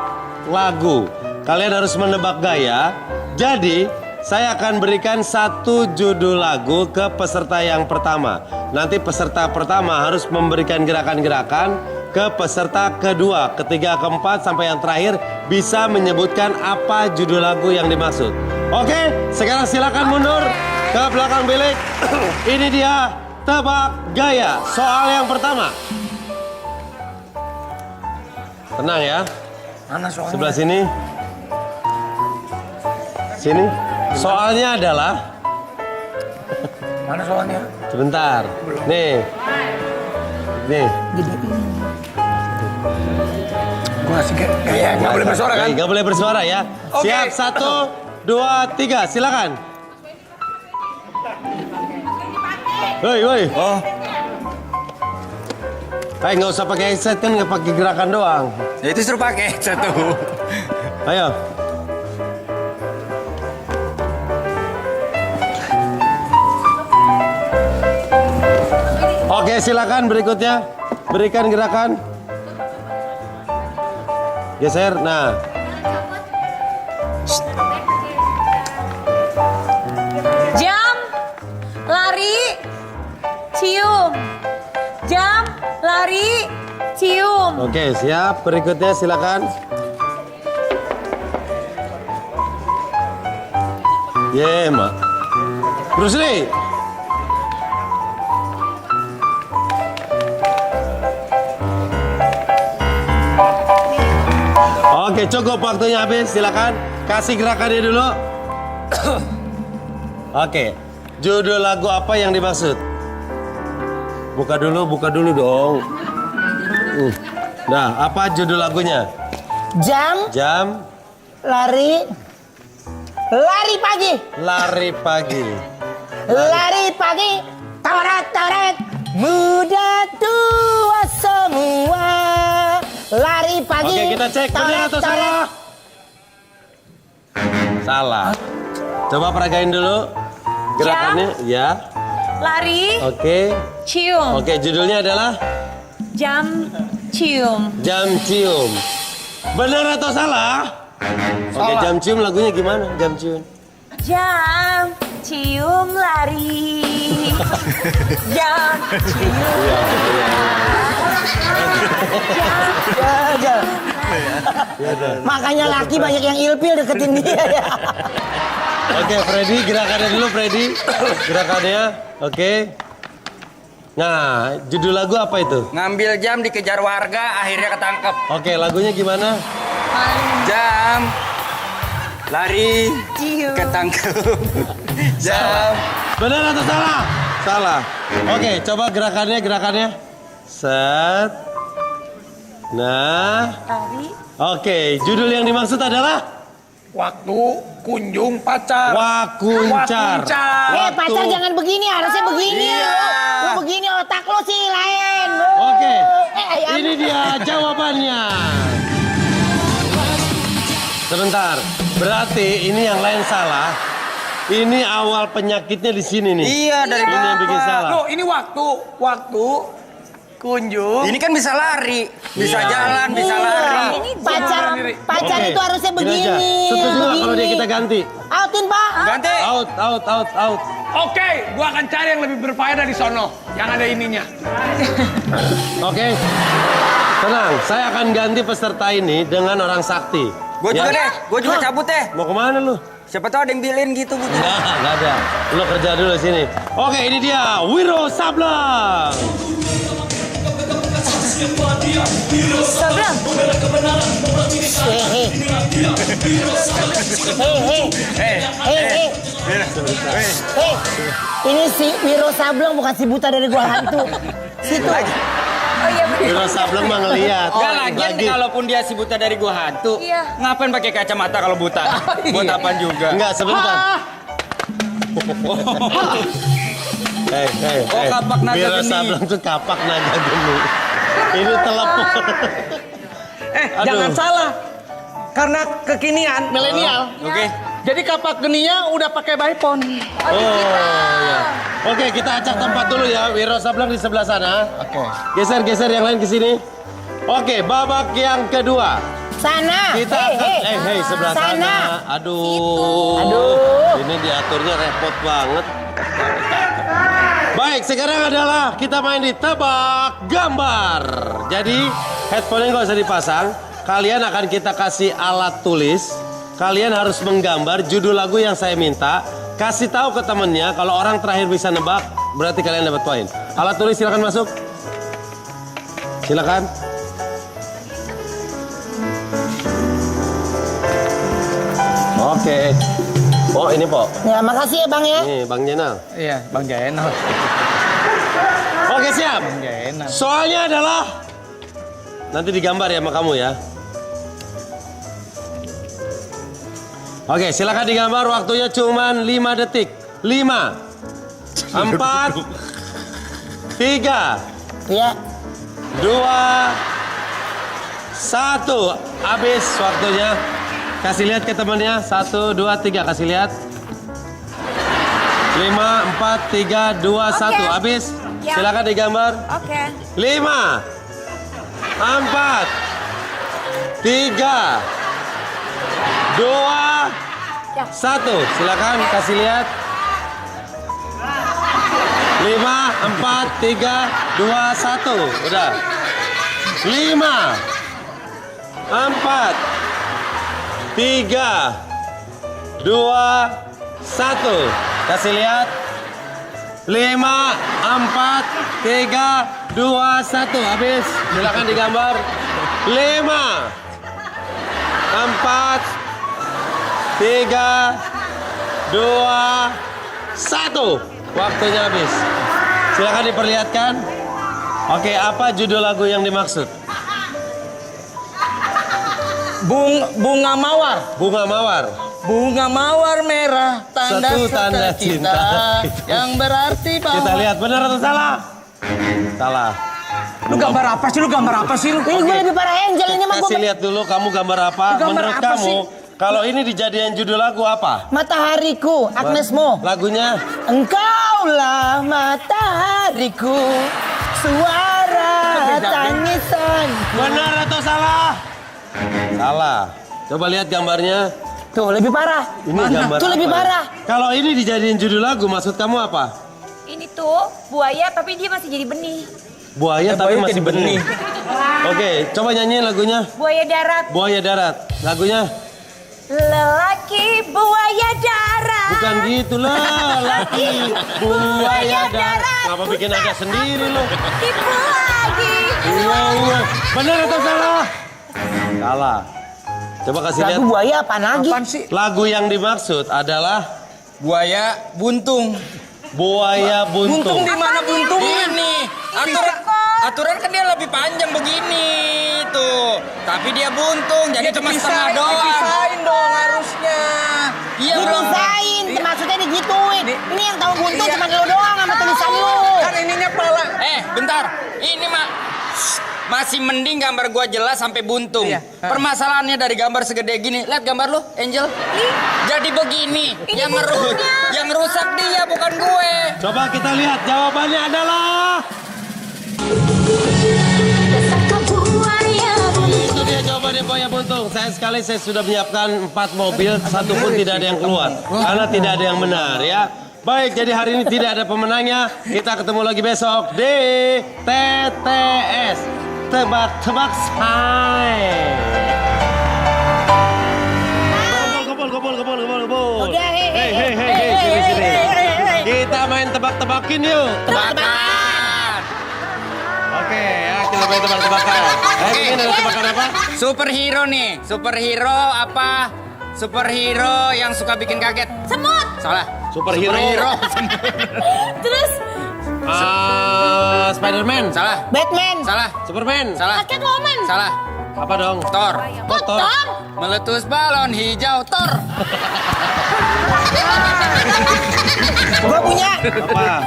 lagu. kalian harus menebak gaya. Jadi, saya akan berikan satu judul lagu ke peserta yang pertama. Nanti peserta pertama harus memberikan gerakan-gerakan ke peserta kedua, ketiga, keempat, sampai yang terakhir bisa menyebutkan apa judul lagu yang dimaksud. Oke, sekarang silakan mundur ke belakang bilik. Ini dia tebak gaya. Soal yang pertama. Tenang ya. Mana soalnya? Sebelah sini. Sini. Soalnya adalah. Mana soalnya? Sebentar. Nih. Nih. Gue ngasih gaya, nggak boleh bersuara kan? Nggak boleh bersuara ya. Oke. Siap, 1, 2, 3, silakan. Woi, woi. Oh. Nggak usah pakai headset kan, nggak pakai gerakan doang. Ya itu suruh pakai satu. Ayo. Oke, silakan berikutnya. Berikan gerakan. Geser. Nah. Jam, lari, cium. Jam, lari, cium. Oke, siap. Berikutnya silakan. Mak. Bruce Lee. Oke, cukup waktunya habis. Silakan kasih gerakannya dulu. Oke, judul lagu apa yang dimaksud? Buka dulu dong. Nah, apa judul lagunya? Jam, lari pagi. Lari pagi. Lari pagi, tawarat, muda tua semua. Lari pagi. Oke, kita cek benar atau salah? Salah. Coba peragain dulu gerakannya, ya. Lari, Oke. cium. Oke, judulnya adalah Jam, cium. Jam Cium. Benar atau salah? Oke, Jam Cium lagunya gimana? Jam Cium. Jam, cium, lari. Jam, cium. Makanya laki banyak yang ilfil deketin dia ya. Oke, Freddy, gerakannya dulu, Freddy. Gerakannya, oke. Nah, judul lagu apa itu? Ngambil jam dikejar warga, akhirnya ketangkep. Oke, lagunya gimana? Jam, lari, Cium. ketangkep. Jam. Benar atau salah? Salah. Oke, coba gerakannya. Set. Nah. Lari. Oke, judul yang dimaksud adalah Waktu kunjung pacar. Wakuncar. Pacar jangan begini, harusnya begini. Lo begini otak lo sih lain. Oke, ini dia jawabannya. Sebentar, berarti ini yang lain salah. Ini awal penyakitnya di sini nih. Iya, dari ini yang bikin salah. Loh, ini waktu kunjung. Ini kan bisa lari, bisa Iya. jalan, bisa lari. Pacar Oke, itu harusnya gini aja. begini. Setuju nggak kalau dia kita ganti? Outin pak. Ganti. Out. Oke, gua akan cari yang lebih berfaedah di sono, yang ada ininya. Oke. Tenang, saya akan ganti peserta ini dengan orang sakti. Gue juga Ya. deh, gue juga cabut deh. Mau kemana lu? Siapa tahu ada yang bilin gitu. Nggak ada. Lu kerja dulu sini. Oke, ini dia Wiro Sableng. Sableng. Ini si Wiro Sableng bukan si buta dari gua hantu. Situ. Oh iya bener. Wiro Sableng mah ngeliat. Gak lagian kalaupun dia si buta dari gua hantu, Iya. ngapain pakai kacamata kalau buta? Buat apaan juga? Enggak, sebentar. Hei. Oh, kapak naga Wiro geni. Sableng tuh kapak naga geni. Ini telepon. Jangan salah. Karena kekinian, milenial. Oke. Jadi kapak geninya udah pakai byphone. Oh, iya. Oke, kita acak tempat dulu ya. Wiro Sableng di sebelah sana. Oke. Geser yang lain ke sini. Oke, babak yang kedua. Sana. Kita sebelah sana. Aduh. Ini diaturnya repot banget. Baik, sekarang adalah kita main di tebak gambar. Jadi headphone-nya nggak usah dipasang. Kalian akan kita kasih alat tulis. Kalian harus menggambar judul lagu yang saya minta. Kasih tahu ke temennya. Kalau orang terakhir bisa nebak, berarti kalian dapat poin. Alat tulis silakan masuk. Silakan. Oke. Oh ini Po. Ya makasih ya Bang ya. Nih Bang Jenal. Iya, Bang Jaenal. Oke siap. Bang Jaenal. Soalnya adalah nanti digambar ya sama kamu ya. Oke silakan digambar, waktunya cuma 5 detik. 5 4 3 Iya. 2 1. Habis waktunya. Kasih lihat ke temannya. 1 2 3 kasih lihat. 5 4 3 2 1. Habis. Ya. Silakan digambar. Oke. 5 4 3 2 1. Silakan kasih lihat. 5 4 3 2 1. Udah. 5 4 3 2 1. Kasih lihat. 5 4 3 2 1. Habis. Silakan digambar. 5 4 3 2 1. Waktunya habis. Silakan diperlihatkan. Oke, apa judul lagu yang dimaksud? Bunga mawar. Bunga mawar. Bunga mawar merah, Satu tanda cinta. yang berarti bahwa... Kita lihat benar atau salah? Salah. Lu gambar apa sih? Ini gue lebih parah Angel ini mah Kasih gue. lihat dulu kamu gambar apa? Gambar Menurut apa kamu, sih? kalau ini dijadikan judul lagu apa? Matahariku, Agnes Mo. Lagunya? Engkaulah matahariku, suara tangisan. Benar atau salah? Salah. Coba lihat gambarnya. Tuh lebih parah. Ini gambar Tuh lebih apa? parah. Kalau ini dijadiin judul lagu, maksud kamu apa? Ini tuh buaya tapi dia masih jadi benih. Buaya tapi masih benih. Oke, coba nyanyi lagunya. Buaya darat. Buaya darat. Lagunya? Lelaki buaya darat. Bukan gitu lah. Laki buaya darat. Kenapa bikin ada sendiri lo? Tipu lagi. Iya. Benar atau salah? Salah. Coba kasih lihat. Lagu buaya apaan lagi? Apaan sih? Lagu yang dimaksud adalah Buaya buntung. buaya buntung. Buntung di mana buntung? Ini aturan kan dia lebih panjang begini tuh, tapi dia buntung jadi cuma setengah doang. Dipisahin dong harusnya. Iya belum. Dipisahin, maksudnya digituin. Ini yang tahu buntung cuma lo doang sama tulisan lu. Kan ininya pala. Bentar, ini masih mending gambar gua jelas sampai buntung. Iya. Permasalahannya dari gambar segede gini. Lihat gambar lu, Angel. Jadi begini. Yang rusak dia bukan gue. Coba kita lihat jawabannya adalah. Itu dia jawabannya buaya buntung. Saya sudah menyiapkan 4 mobil, satu pun tidak ada yang keluar. Karena tidak ada yang benar ya. Baik, jadi hari ini tidak ada pemenangnya. Kita ketemu lagi besok di TTS. Tebak-tebak say. Gobol. Udah, Sini. Kita main tebak-tebakin yuk. Tebakan. Oke, ya kita main tebak-tebakan. Ini ada tebakan apa? Superhero nih. Superhero apa? Superhero yang suka bikin kaget. Semut. Salah. Superhero. Terus Spiderman. Salah. Batman. Salah. Superman. Salah. Catwoman. Salah. Apa dong? Thor. Thor. Meletus balon hijau Thor. Gua punya. Apa?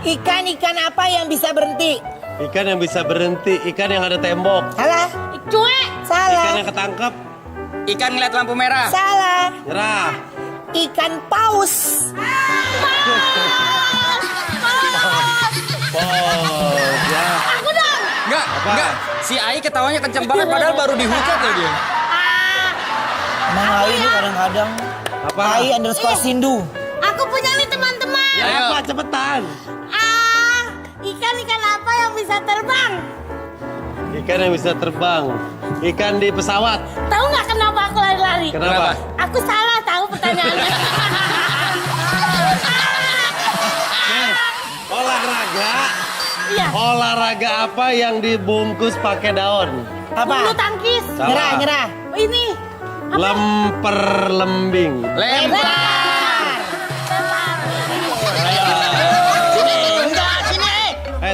Ikan apa yang bisa berhenti? Ikan yang bisa berhenti, ikan yang ada tembok. Salah. Cuek. Ikan Salah. yang ketangkep, Ikan ngeliat lampu merah. Salah. nyerah. Ikan paus. Pos, ya. Aku dong. Enggak. Enggak, si Ai ketawanya kenceng banget padahal baru dihujat loh dia. Emang Ai ini kadang-kadang. Apa? Ai_Sindu. Aku punya nih teman-teman. Ya, apa? Cepetan. Ikan apa yang bisa terbang? Ikan yang bisa terbang. Ikan di pesawat. Tahu nggak kenapa aku lari-lari? Kenapa? Aku salah tahu pertanyaannya. Olahraga. Iya. Olahraga apa yang dibungkus pakai daun? Bulu tangkis. Salah. Nyerah. Ini. Lemper lembing. Lempar.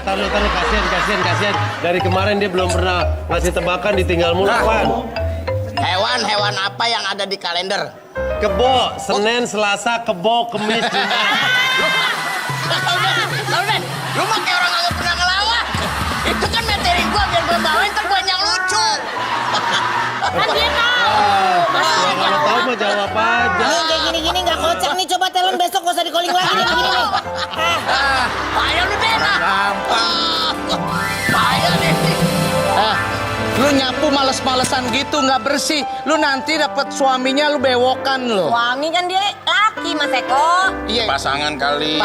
Taruh, kasihan. Dari kemarin dia belum pernah ngasih tebakan, ditinggal mulu, Wan. Hewan apa yang ada di kalender? Kebo, Senin, Selasa, Kebo, Kemis, Jumat. Lu mah kayak orang agak pernah ngelawak. Itu kan materi gua biar gua bawain ntar gua yang lucu. Kan dia tahu. Kalau tahu mah jawab aja. Ini kayak gini-gini nggak kocak nih. Coba talent besok gak usah di-calling lagi nih begini nih. Payah lu deh. Gampang. Payah deh. Lu nyapu males-malesan gitu nggak bersih. Lu nanti dapet suaminya lu bewokan lo. Suami kan dia laki Mas Eko. Iya. Pasangan kali.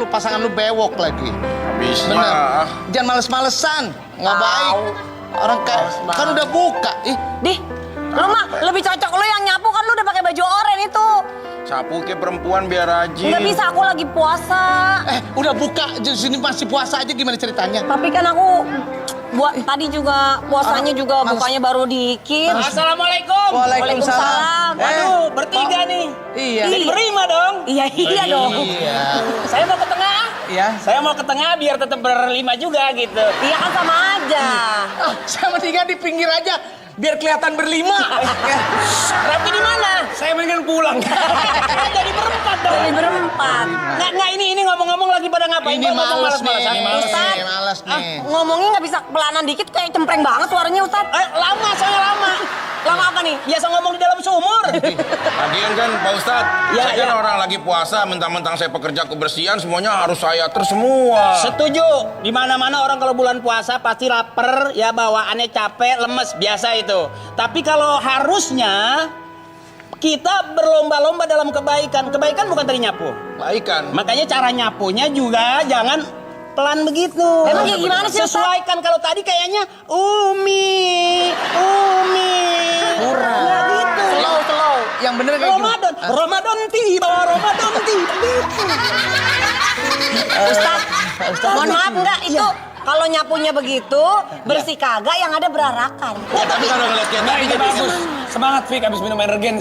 Pasangan lu bewok lagi. Bisa. Bener. Jangan males-malesan. Nggak baik. Orang kan udah buka. Dih, lu mah lebih cocok lu yang nyapu kan lu udah pakai baju oranye itu. Sapu ke perempuan biar rajin. Nggak bisa, aku lagi puasa. Udah buka. Di sini masih puasa aja gimana ceritanya? Tapi kan aku buat tadi juga puasanya juga bukanya baru dikit. Assalamualaikum. Waalaikumsalam. Waduh, bertiga nih. Iya. Ini berlima dong. Iya dong. Iya. Saya mau ke tengah. Iya. Saya mau ke tengah biar tetap berlima juga gitu. Iya kan sama aja. Sama tiga di pinggir aja. Biar kelihatan berlima. Rapi di mana? Saya mendingan pulang. Jadi berempat dong. Jadi berempat. Nggak ini ngomong-ngomong lagi pada ngapain? Ini Kok ngomong males nih. males-malesan? Ustaz, Males nih. ngomongnya nggak bisa pelanan dikit kayak cempreng banget suaranya Ustaz. Lama, saya lama. Lama apa nih? Biasa ngomong di dalam sumur. Lagian kan Pak Ustadz, Ya, saya kan ya. orang lagi puasa, mentang-mentang saya pekerja kebersihan, semuanya harus saya atur semua. Setuju. Di mana-mana orang kalau bulan puasa pasti lapar, ya bawaannya capek, lemes, biasa itu. Tapi kalau harusnya kita berlomba-lomba dalam kebaikan. Kebaikan bukan dari nyapu. Baikan. Makanya cara nyapunya juga jangan pelan begitu. Emang kayak gimana sih, Ustaz? Sesuaikan. Kalau tadi kayaknya Umi. Kurang. Nggak gitu. Slow. Yang bener kayak gini. Ramadan tiba. Ustaz, mohon maaf enggak itu kalau nyapunya begitu bersih kagak yang ada berarakan. Ya, tapi kalau ngeliat kayak Nah, tadi ini kan bagus. Semangat Fik habis minum energen.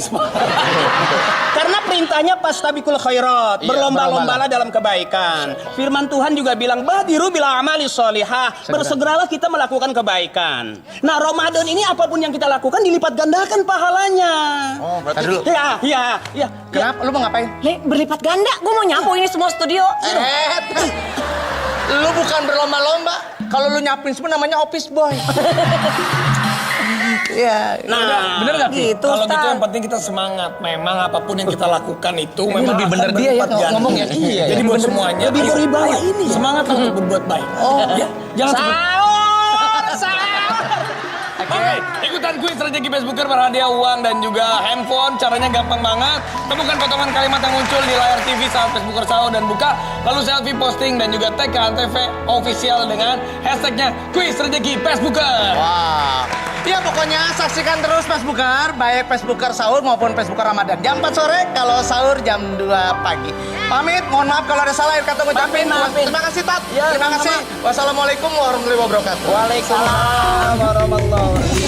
Karena perintahnya pastabikul khairat, Iya, berlomba-lombalah dalam kebaikan. Firman Tuhan juga bilang badiru bila amali sholihah, bersegeralah kita melakukan kebaikan. Nah, Ramadan ini apapun yang kita lakukan dilipat gandakan pahalanya. Oh, berarti dulu. Ya. Kenapa? Lu mau ngapain? Berlipat ganda, gue mau nyapu ini semua studio. Lu bukan berlomba-lomba. Kalau lu nyapuin semua namanya office boy. Iya. Nah, Bener nggak, Pi? gitu, Kalau Ustaz. gitu yang penting kita semangat. Memang apapun yang kita lakukan itu Ini memang lebih akan bener dia ya berlipat ganda. ngomongnya. Iya, Jadi ya. buat semuanya. lebih ayo, berwibawa ayo, ini ya. Semangat untuk berbuat baik. Ya, jangan sahur. Oke, ikutan kuis strategi Facebooker berhadiah uang dan juga handphone. Caranya gampang banget. Temukan potongan kalimat yang muncul di layar TV saat Facebooker sahur dan buka. Lalu selfie posting dan juga tag ke Antv official dengan hashtagnya kuis strategi Facebooker. Wah. Ya pokoknya saksikan terus Facebooker, baik Facebooker sahur maupun Facebooker Ramadan. Jam 4 sore, kalau sahur jam 2 pagi. Pamit, mohon maaf kalau ada salah kata ngucapin. Maafin. Terima kasih Tat. Ya, Terima kasih. Wassalamualaikum warahmatullahi wabarakatuh. Waalaikumsalam warahmatullahi wabarakatuh.